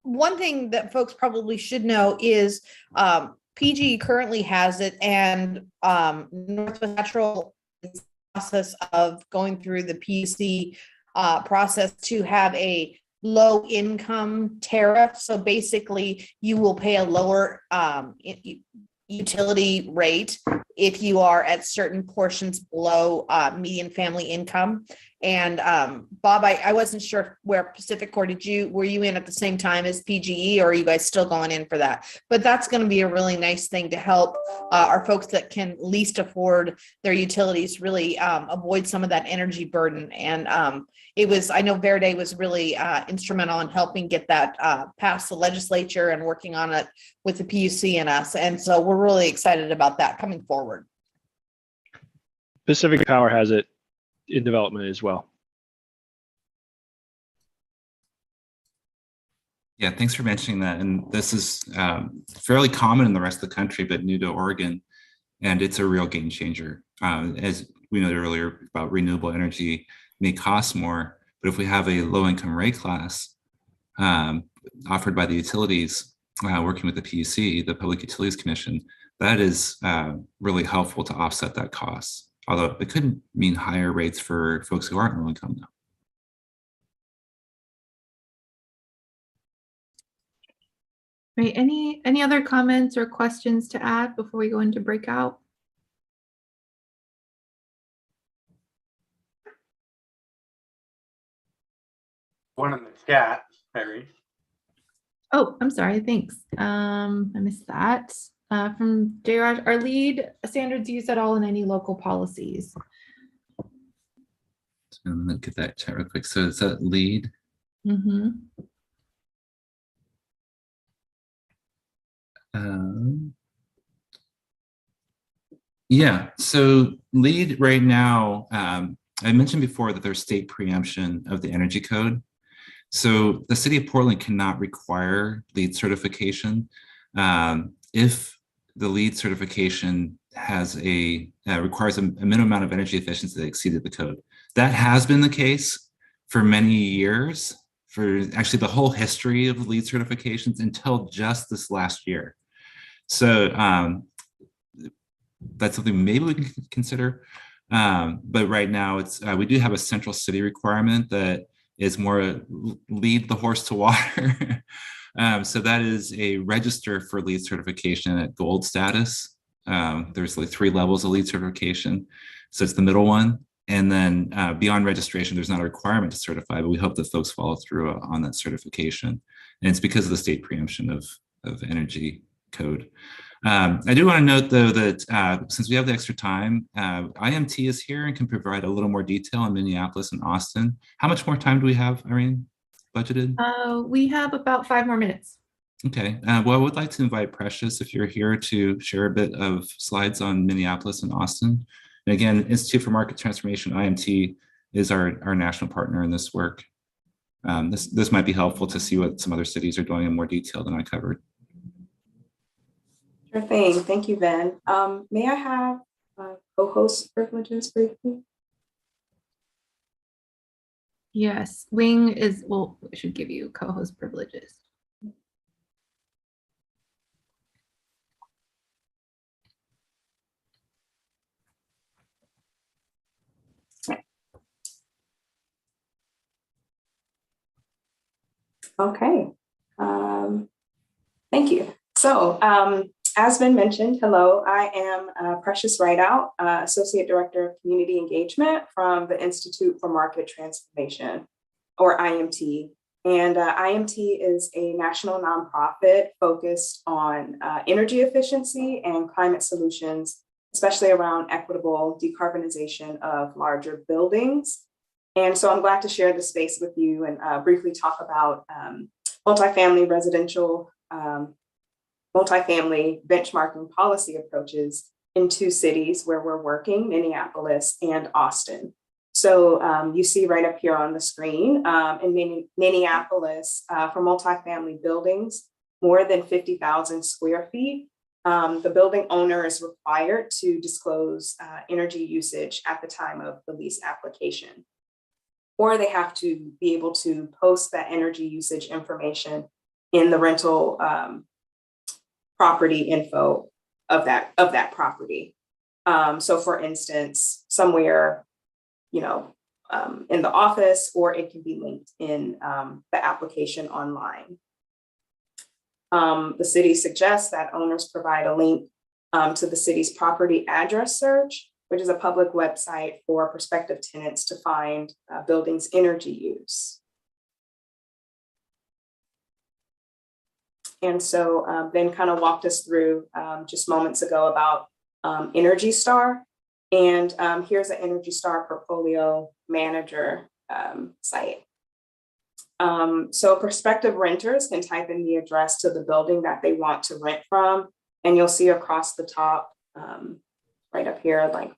One thing that folks probably should know is PG currently has it, and Northwest Natural is in the process of going through the PUC process to have a low income tariff. So basically you will pay a lower utility rate if you are at certain portions below median family income. And Bob, I wasn't sure where Pacific Core, were you in at the same time as PGE, or are you guys still going in for that? But that's going to be a really nice thing to help our folks that can least afford their utilities really avoid some of that energy burden. And I know Verde was really instrumental in helping get that past the legislature and working on it with the PUC and us. And so we're really excited about that coming forward. Pacific Power has it in development as well. Yeah, thanks for mentioning that. And this is fairly common in the rest of the country, but new to Oregon. And it's a real game changer. As we noted earlier about renewable energy may cost more, but if we have a low income rate class offered by the utilities, working with the PUC, the Public Utilities Commission, that is really helpful to offset that cost. Although it could mean higher rates for folks who aren't low income though. Right. Any other comments or questions to add before we go into breakout? One in the chat, Harry. Oh, I'm sorry. Thanks. I missed that. From J-Raj, are lead standards used at all in any local policies? So I'm gonna get that chat real quick. So it's that lead. Mm-hmm. Yeah, so lead right now, I mentioned before that there's state preemption of the energy code. So the city of Portland cannot require lead certification if the lead certification has requires a minimum amount of energy efficiency that exceeded the code. That has been the case for many years, for actually the whole history of lead certifications until just this last year. So that's something maybe we can consider. But right now we do have a central city requirement that is more lead the horse to water. So that is a register for lead certification at gold status. There's like 3 levels of lead certification. So it's the middle one. And then beyond registration, there's not a requirement to certify, but we hope that folks follow through on that certification. And it's because of the state preemption of energy code. I do want to note, though, that since we have the extra time, IMT is here and can provide a little more detail on Minneapolis and Austin. How much more time do we have, Irene, budgeted? We have about 5 more minutes. Okay, well, I would like to invite Precious, if you're here, to share a bit of slides on Minneapolis and Austin. And again, Institute for Market Transformation, IMT, is our national partner in this work. This might be helpful to see what some other cities are doing in more detail than I covered. Sure thing. Thank you, Vin. May I have co-host privileges briefly? Yes, Wing is, well, I should give you co-host privileges. Okay. Thank you. So, as Vin mentioned, hello, I am Precious Rideout, Associate Director of Community Engagement from the Institute for Market Transformation, or IMT. And IMT is a national nonprofit focused on energy efficiency and climate solutions, especially around equitable decarbonization of larger buildings. And so I'm glad to share the space with you and briefly talk about multifamily residential, multifamily benchmarking policy approaches in 2 cities where we're working, Minneapolis and Austin. So you see right up here on the screen, in Minneapolis, for multifamily buildings, more than 50,000 square feet, the building owner is required to disclose energy usage at the time of the lease application. Or they have to be able to post that energy usage information in the rental property info of that property. So for instance, somewhere, in the office, or it can be linked in the application online. The city suggests that owners provide a link to the city's property address search, which is a public website for prospective tenants to find buildings' energy use. And so Ben kind of walked us through just moments ago about Energy Star. And here's an Energy Star portfolio manager site. So prospective renters can type in the address to the building that they want to rent from. And you'll see across the top, right up here, like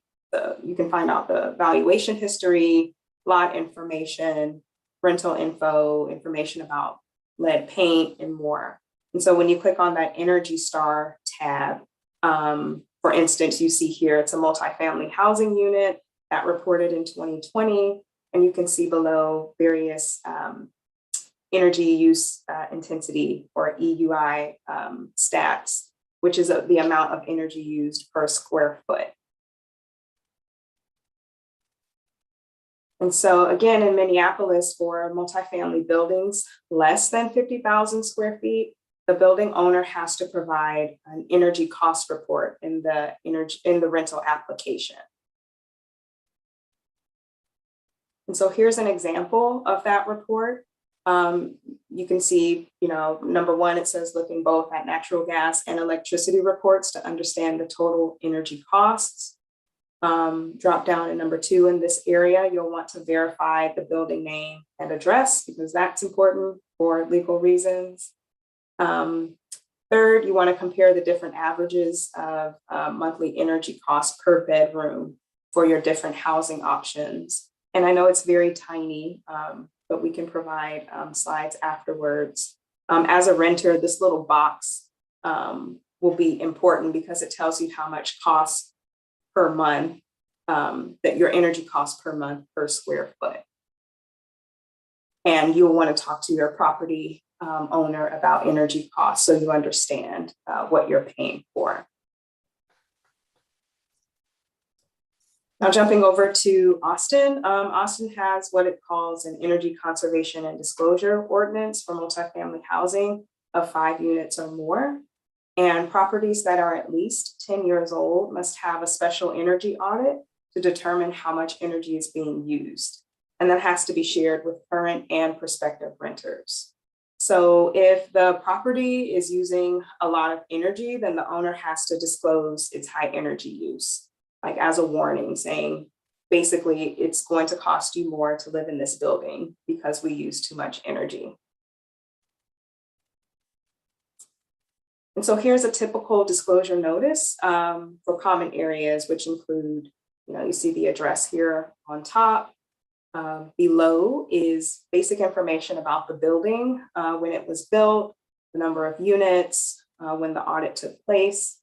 you can find out the valuation history, lot information, rental info, information about lead paint, and more. And so when you click on that Energy Star tab, for instance, you see here, it's a multifamily housing unit that reported in 2020, and you can see below various energy use intensity, or EUI stats, which is the amount of energy used per square foot. And so again, in Minneapolis, for multifamily buildings less than 50,000 square feet, the building owner has to provide an energy cost report in the rental application. And so here's an example of that report. You can see, number one, it says looking both at natural gas and electricity reports to understand the total energy costs. Drop down to number 2 in this area, you'll want to verify the building name and address, because that's important for legal reasons. Third, you want to compare the different averages of monthly energy costs per bedroom for your different housing options. And I know it's very tiny, but we can provide slides afterwards. As a renter, this little box will be important because it tells you how much costs per month, that your energy costs per month per square foot. And you'll want to talk to your property owner about energy costs so you understand what you're paying for. Now jumping over to Austin, Austin has what it calls an energy conservation and disclosure ordinance for multifamily housing of 5 units or more. And properties that are at least 10 years old must have a special energy audit to determine how much energy is being used. And that has to be shared with current and prospective renters. So if the property is using a lot of energy, then the owner has to disclose its high energy use, like as a warning saying, basically, it's going to cost you more to live in this building because we use too much energy. And so here's a typical disclosure notice for common areas, which include, you see the address here on top. Below is basic information about the building, when it was built, the number of units, when the audit took place.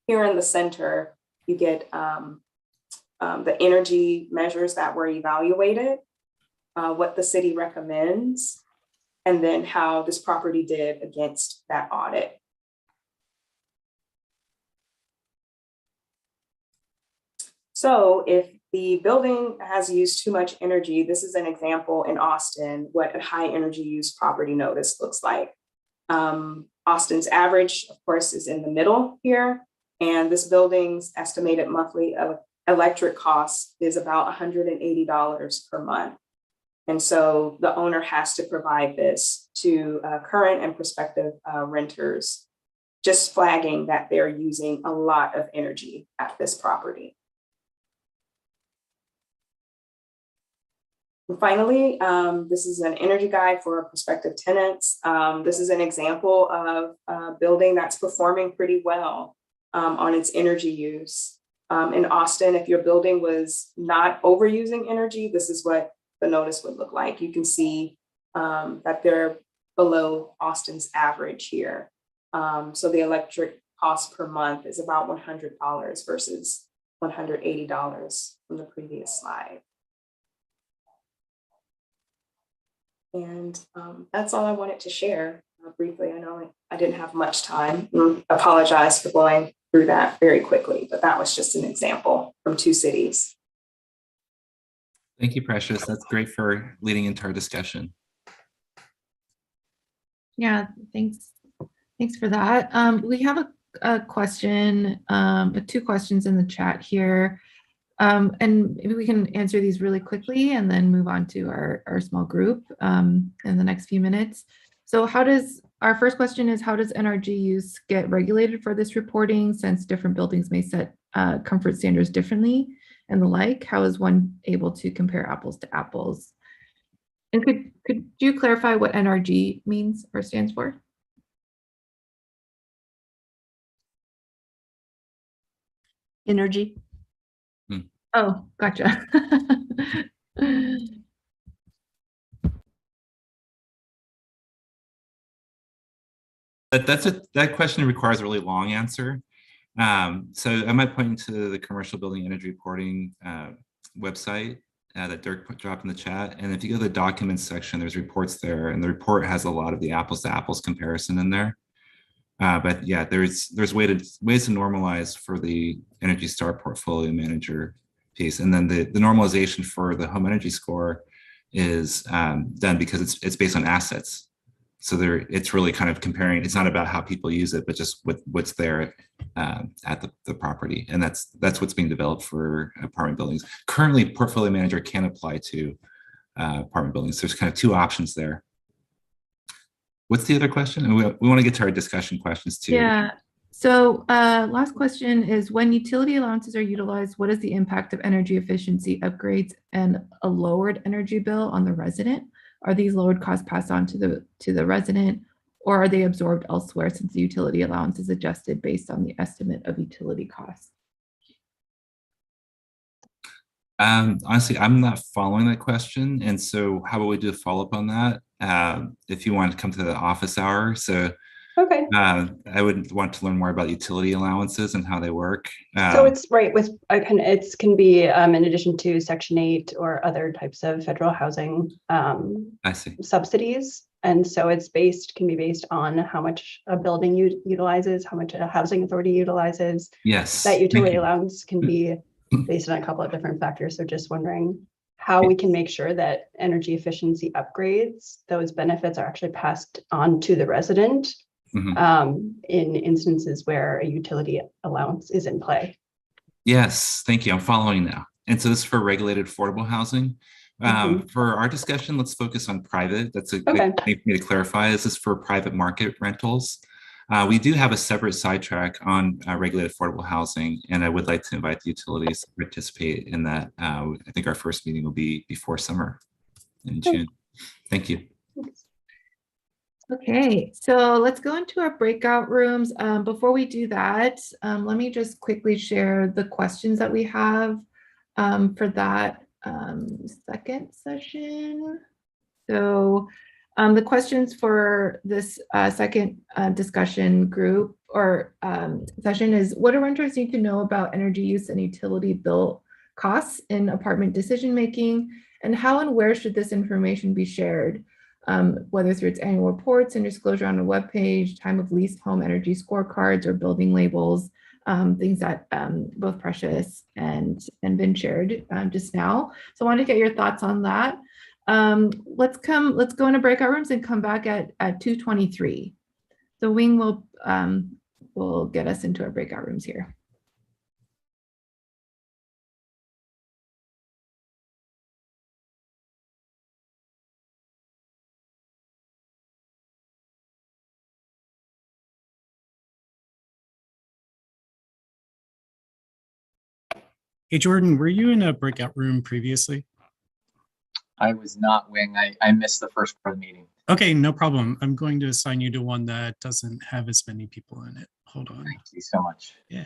Here in the center, you get the energy measures that were evaluated, what the city recommends, and then how this property did against that audit. So if the building has used too much energy, this is an example in Austin, what a high energy use property notice looks like. Austin's average, of course, is in the middle here. And this building's estimated monthly electric cost is about $180 per month. And so the owner has to provide this to current and prospective renters, just flagging that they're using a lot of energy at this property. And finally, this is an energy guide for prospective tenants. This is an example of a building that's performing pretty well on its energy use. In Austin, if your building was not overusing energy, this is what the notice would look like. You can see that they're below Austin's average here. So the electric cost per month is about $100 versus $180 from the previous slide. And that's all I wanted to share briefly. I know I didn't have much time. Apologize for going through that very quickly, but that was just an example from 2 cities. Thank you, Precious. That's great for leading into our discussion. Yeah, thanks. Thanks for that. We have a question, 2 questions in the chat here. And maybe we can answer these really quickly and then move on to our small group in the next few minutes. So our first question is, how does NRG use get regulated for this reporting, since different buildings may set comfort standards differently and the like? How is one able to compare apples to apples? And could you clarify what NRG means or stands for? Energy. Oh, gotcha. That question requires a really long answer. So I might point to the commercial building energy reporting website that Dirk dropped in the chat. And if you go to the documents section, there's reports there, and the report has a lot of the apples to apples comparison in there. But yeah, there's ways to normalize for the Energy Star portfolio manager piece, and then the normalization for the home energy score is done because it's based on assets. So it's really kind of comparing. It's not about how people use it, but just what's there at the property, and that's what's being developed for apartment buildings. Currently, portfolio manager can apply to apartment buildings. There's kind of 2 options there. What's the other question? And we want to get to our discussion questions too. Yeah. So last question is, when utility allowances are utilized, what is the impact of energy efficiency upgrades and a lowered energy bill on the resident? Are these lowered costs passed on to the resident, or are they absorbed elsewhere since the utility allowance is adjusted based on the estimate of utility costs? Honestly, I'm not following that question. And so how about we do a follow-up on that? If you want to come to the office hour. So okay. I would want to learn more about utility allowances and how they work. So it's right with it can be in addition to Section 8 or other types of federal housing I see. subsidies. And so can be based on how much a building utilizes, how much a housing authority utilizes. Yes. That utility allowance can be based on a couple of different factors. So just wondering how we can make sure that energy efficiency upgrades, those benefits are actually passed on to the resident in instances where a utility allowance is in play. Yes, thank you. I'm following now. And so this is for regulated affordable housing. For our discussion, let's focus on private. That's a Okay. good thing for me to clarify. This is for private market rentals. We do have a separate sidetrack on regulated affordable housing, and I would like to invite the utilities to participate in that. I think our first meeting will be before summer in June. Thank you. Okay, so let's go into our breakout rooms. Before we do that, let me just quickly share the questions that we have for that second session. So the questions for this second discussion group or session is, what do renters need to know about energy use and utility bill costs in apartment decision-making? And how and where should this information be shared? Whether through its annual reports and disclosure on a webpage, time of leased home energy scorecards, or building labels, things that both Precious and Vin shared just now. So I wanted to get your thoughts on that. Let's go into breakout rooms and come back at 2:23. So Wing will get us into our breakout rooms here. Hey, Jordan, were you in a breakout room previously? I was not, Wing. I missed the first part of the meeting. Okay, no problem. I'm going to assign you to one that doesn't have as many people in it. Hold on. Thank you so much. Yeah.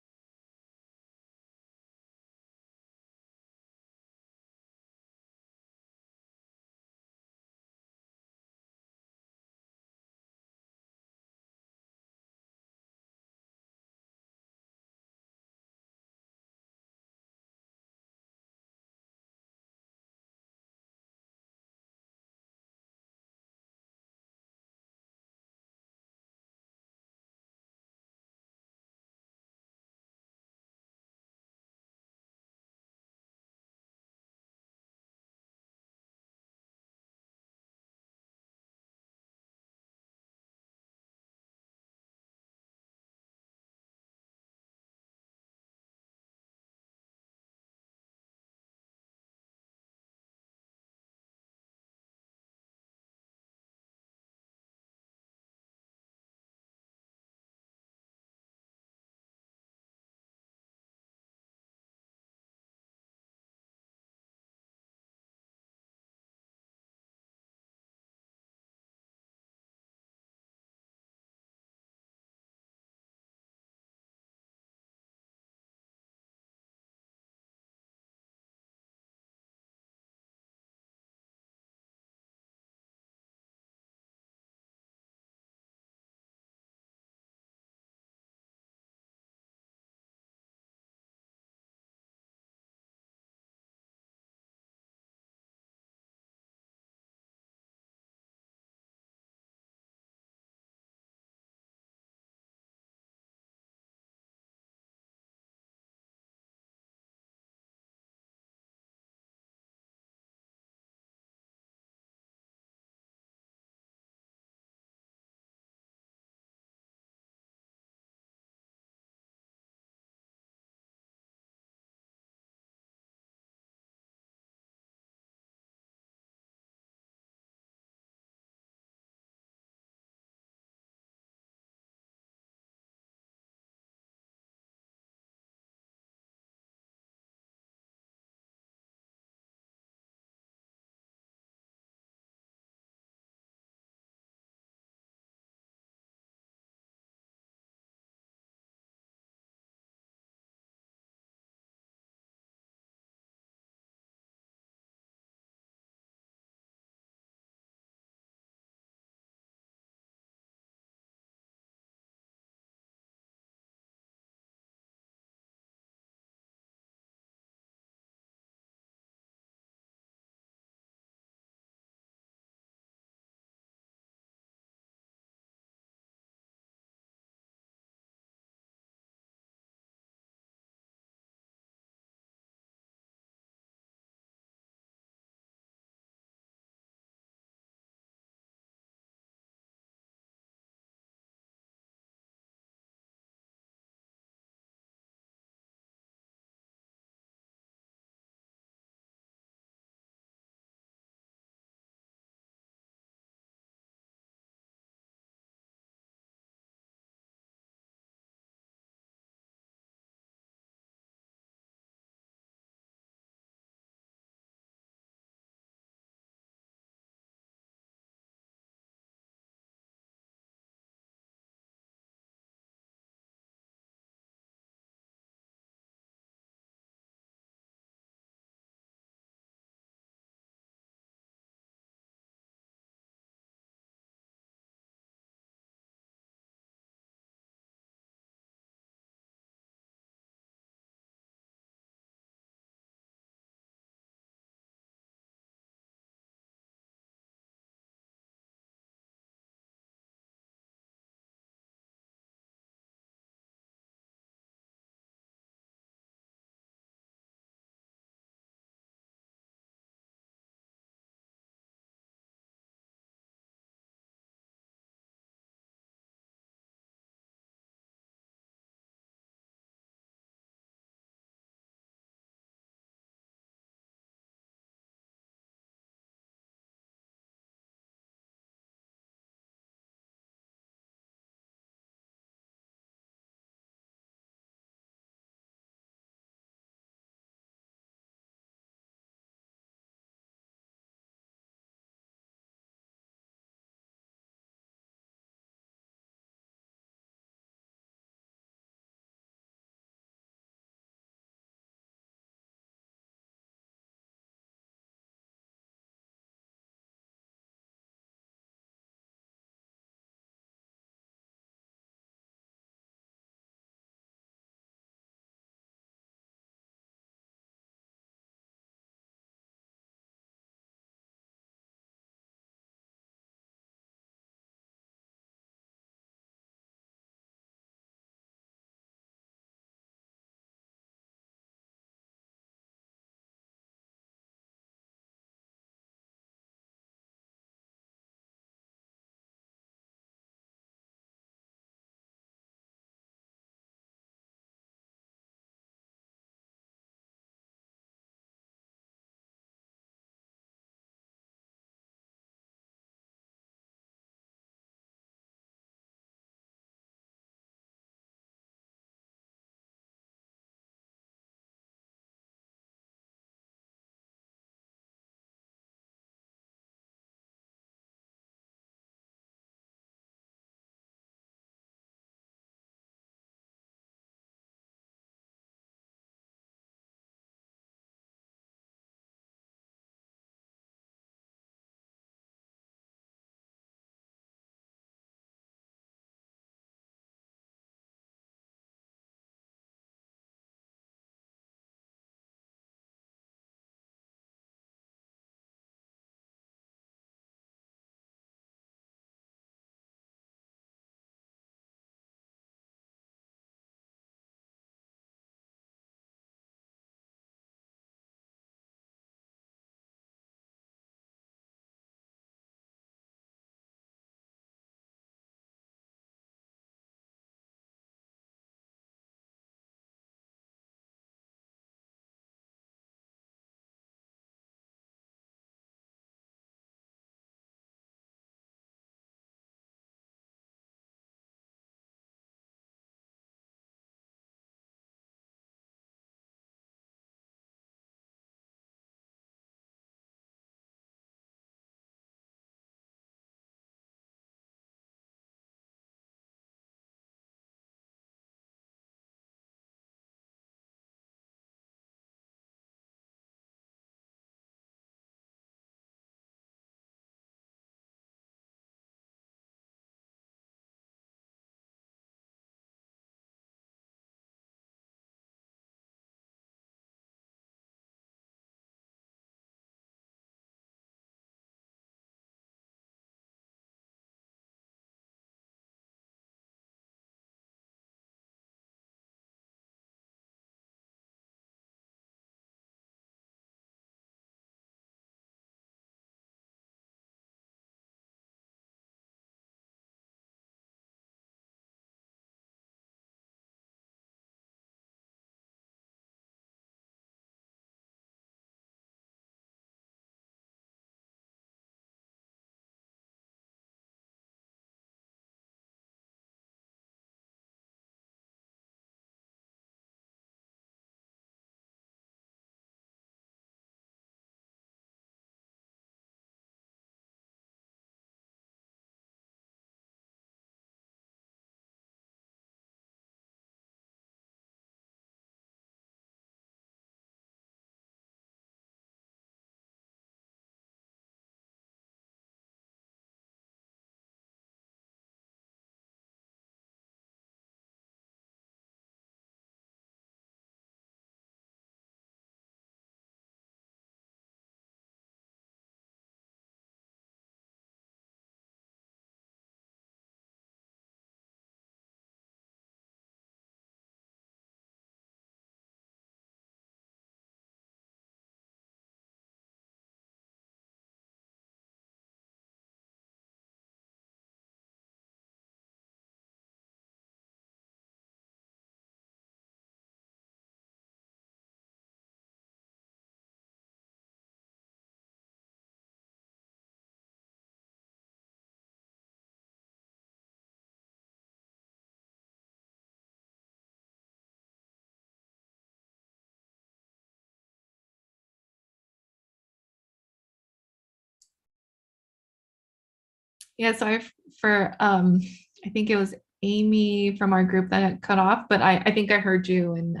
Yeah, sorry for I think it was Amy from our group that got cut off, but I think I heard you and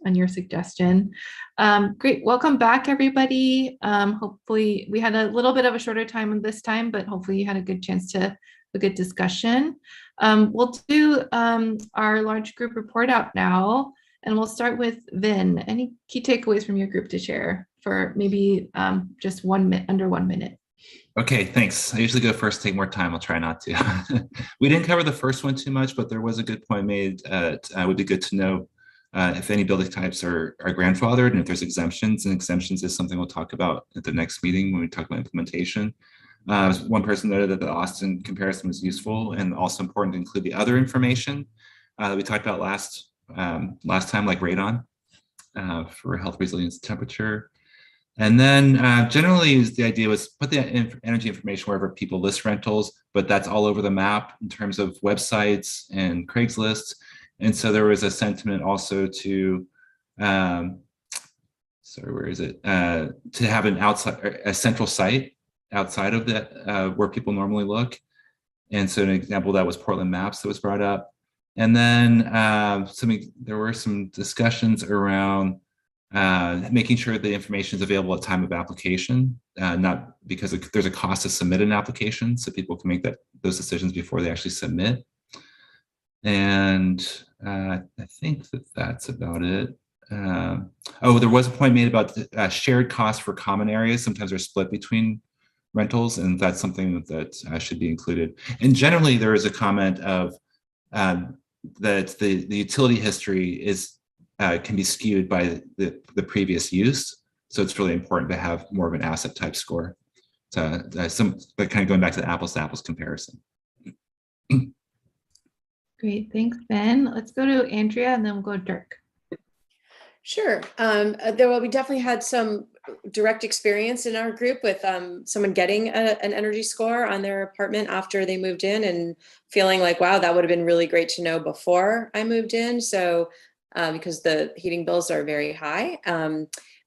on your suggestion. Great, welcome back, everybody. Hopefully we had a little bit of a shorter time this time, but hopefully you had a good chance to a good discussion. We'll do our large group report out now, and we'll start with Vin. Any key takeaways from your group to share for maybe just 1 minute, under 1 minute? Okay, thanks. I usually go first, take more time. I'll try not to. We didn't cover the first one too much, but there was a good point made. It would be good to know if any building types are grandfathered and if there's exemptions. And exemptions is something we'll talk about at the next meeting when we talk about implementation. One person noted that the Austin comparison was useful and also important to include the other information that we talked about last time, like radon for health, resilience, temperature. And then generally the idea was put the energy information wherever people list rentals, but that's all over the map in terms of websites and Craigslist. And so there was a sentiment also to, sorry, where is it? To have a central site outside of that where people normally look. And so an example of that was Portland Maps that was brought up. And then there were some discussions around making sure the information is available at time of application, not because there's a cost to submit an application, so people can make those decisions before they actually submit. And I think that's about it. Oh, there was a point made about shared costs for common areas. Sometimes they're split between rentals, and that's something that should be included. And generally, there is a comment of that the utility history can be skewed by the previous use. So it's really important to have more of an asset type score. But kind of going back to the apples to apples comparison. Great, thanks, Ben. Let's go to Andrea and then we'll go to Dirk. Sure. We definitely had some direct experience in our group with someone getting an energy score on their apartment after they moved in and feeling like, wow, that would have been really great to know before I moved in. So because the heating bills are very high,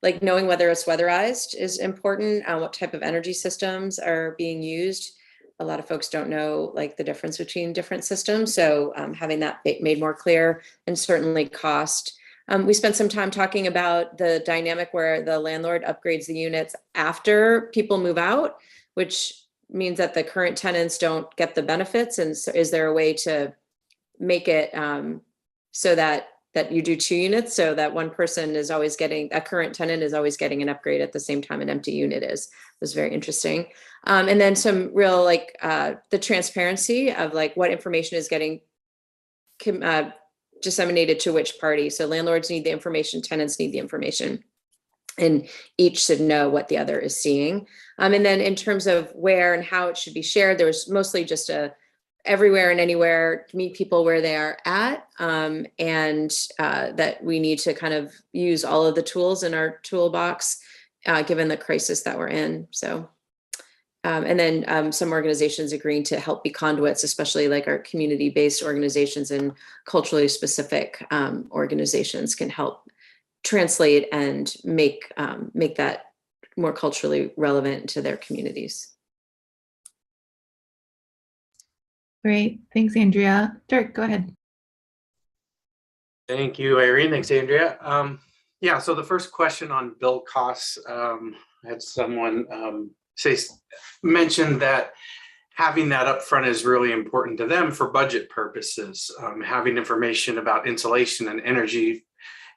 like knowing whether it's weatherized is important, what type of energy systems are being used. A lot of folks don't know like the difference between different systems. So having that made more clear, and certainly cost. We spent some time talking about the dynamic where the landlord upgrades the units after people move out, which means that the current tenants don't get the benefits. And so is there a way to make it so that you do 2 units, so that one person is always getting, a current tenant is always getting an upgrade at the same time an empty unit is? It was very interesting. And then some real like the transparency of like what information is getting disseminated to which party. So landlords need the information, tenants need the information, and each should know what the other is seeing. And then in terms of where and how it should be shared, there was mostly just everywhere and anywhere, meet people where they are at, and that we need to kind of use all of the tools in our toolbox, given the crisis that we're in. So, and then some organizations agreeing to help be conduits, especially like our community-based organizations and culturally specific organizations can help translate and make that more culturally relevant to their communities. Great, thanks, Andrea. Dirk, go ahead. Thank you, Irene. Thanks, Andrea. Yeah, so the first question on build costs, I had someone mention that having that upfront is really important to them for budget purposes. Having information about insulation and energy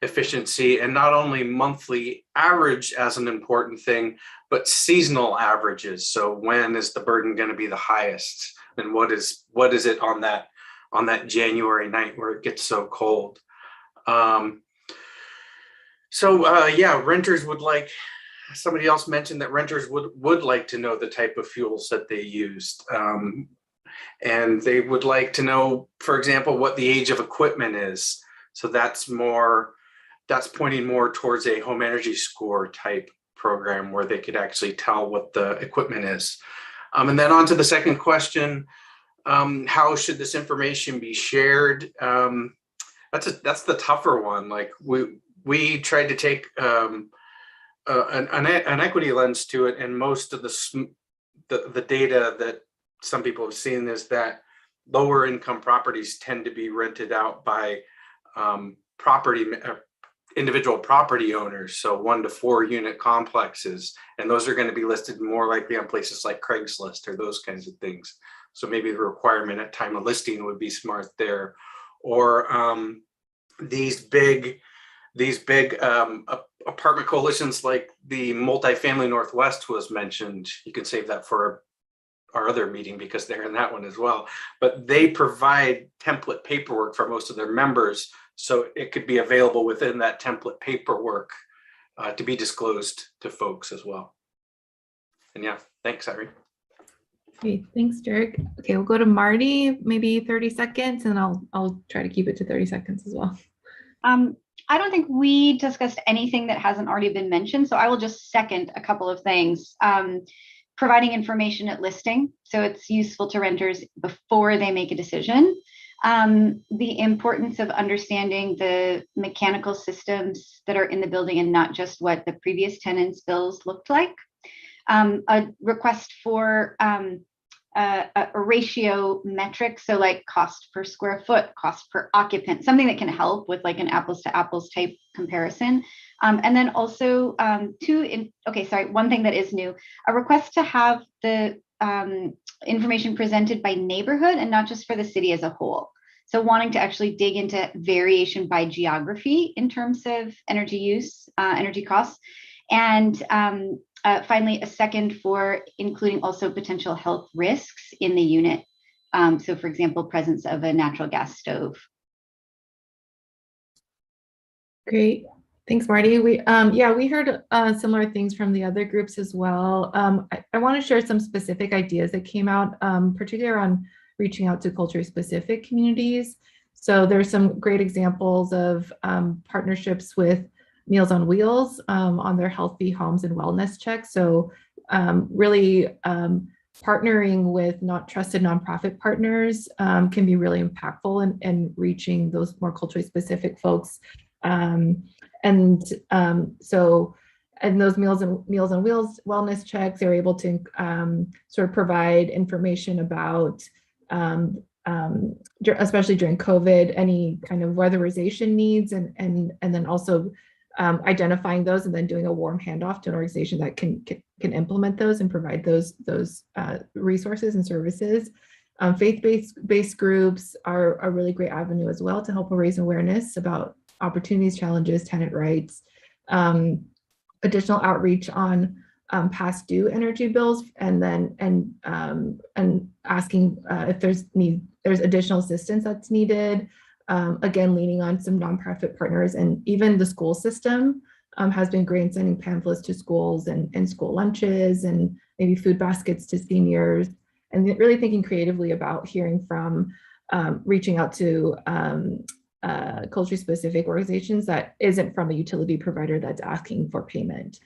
efficiency, and not only monthly average as an important thing, but seasonal averages. So when is the burden going to be the highest? And what is it on that January night where it gets so cold? Yeah, renters would like, somebody else mentioned that renters would like to know the type of fuels that they used. And they would like to know, for example, what the age of equipment is. So that's pointing more towards a home energy score type program where they could actually tell what the equipment is. And then on to the second question, how should this information be shared? That's the tougher one. Like we tried to take an equity lens to it, and most of the data that some people have seen is that lower income properties tend to be rented out by individual property owners, so 1 to 4 unit complexes, and those are going to be listed more likely on places like Craigslist or those kinds of things. So maybe the requirement at time of listing would be smart there, or these big apartment coalitions like the Multifamily Northwest was mentioned. You can save that for our other meeting because they're in that one as well. But they provide template paperwork for most of their members, so it could be available within that template paperwork to be disclosed to folks as well. And yeah, thanks, Irene. Great, thanks, Derek. Okay, we'll go to Marty, maybe 30 seconds, and I'll try to keep it to 30 seconds as well. I don't think we discussed anything that hasn't already been mentioned, so I will just second a couple of things. Providing information at listing, so it's useful to renters before they make a decision. The importance of understanding the mechanical systems that are in the building and not just what the previous tenants' bills looked like. A request for a ratio metric, so like cost per square foot, cost per occupant, something that can help with like an apples to apples type comparison. And then also one thing that is new, a request to have the information presented by neighborhood and not just for the city as a whole. So wanting to actually dig into variation by geography in terms of energy use, energy costs. And finally, a second for including also potential health risks in the unit. So for example, presence of a natural gas stove. Great. Thanks, Marty. We heard similar things from the other groups as well. I want to share some specific ideas that came out, particularly around reaching out to culturally specific communities. So there's some great examples of partnerships with Meals on Wheels on their healthy homes and wellness checks. So really partnering with trusted nonprofit partners can be really impactful in reaching those more culturally specific folks. And those Meals on Wheels wellness checks are able to sort of provide information about, especially during COVID, any kind of weatherization needs, and then also identifying those and then doing a warm handoff to an organization that can implement those and provide those resources and services. Faith-based groups are a really great avenue as well to help raise awareness about opportunities, challenges, tenant rights, additional outreach on past due energy bills, and asking if there's additional assistance that's needed. Again, leaning on some nonprofit partners, and even the school system has been great in sending pamphlets to schools and school lunches and maybe food baskets to seniors, and really thinking creatively about hearing from, reaching out to culturally specific organizations that isn't from a utility provider that's asking for payment.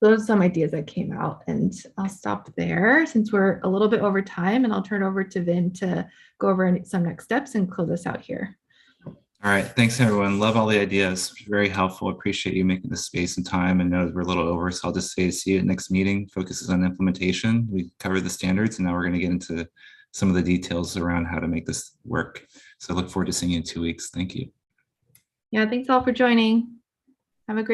Those are some ideas that came out, and I'll stop there since we're a little bit over time, and I'll turn it over to Vin to go over some next steps and close us out here. All right, thanks everyone. Love all the ideas. Very helpful. Appreciate you making the space and time. I know we're a little over, so I'll just say see you at next meeting. Focuses on implementation. We covered the standards, and now we're going to get into some of the details around how to make this work. So I look forward to seeing you in 2 weeks. Thank you. Yeah, thanks all for joining. Have a great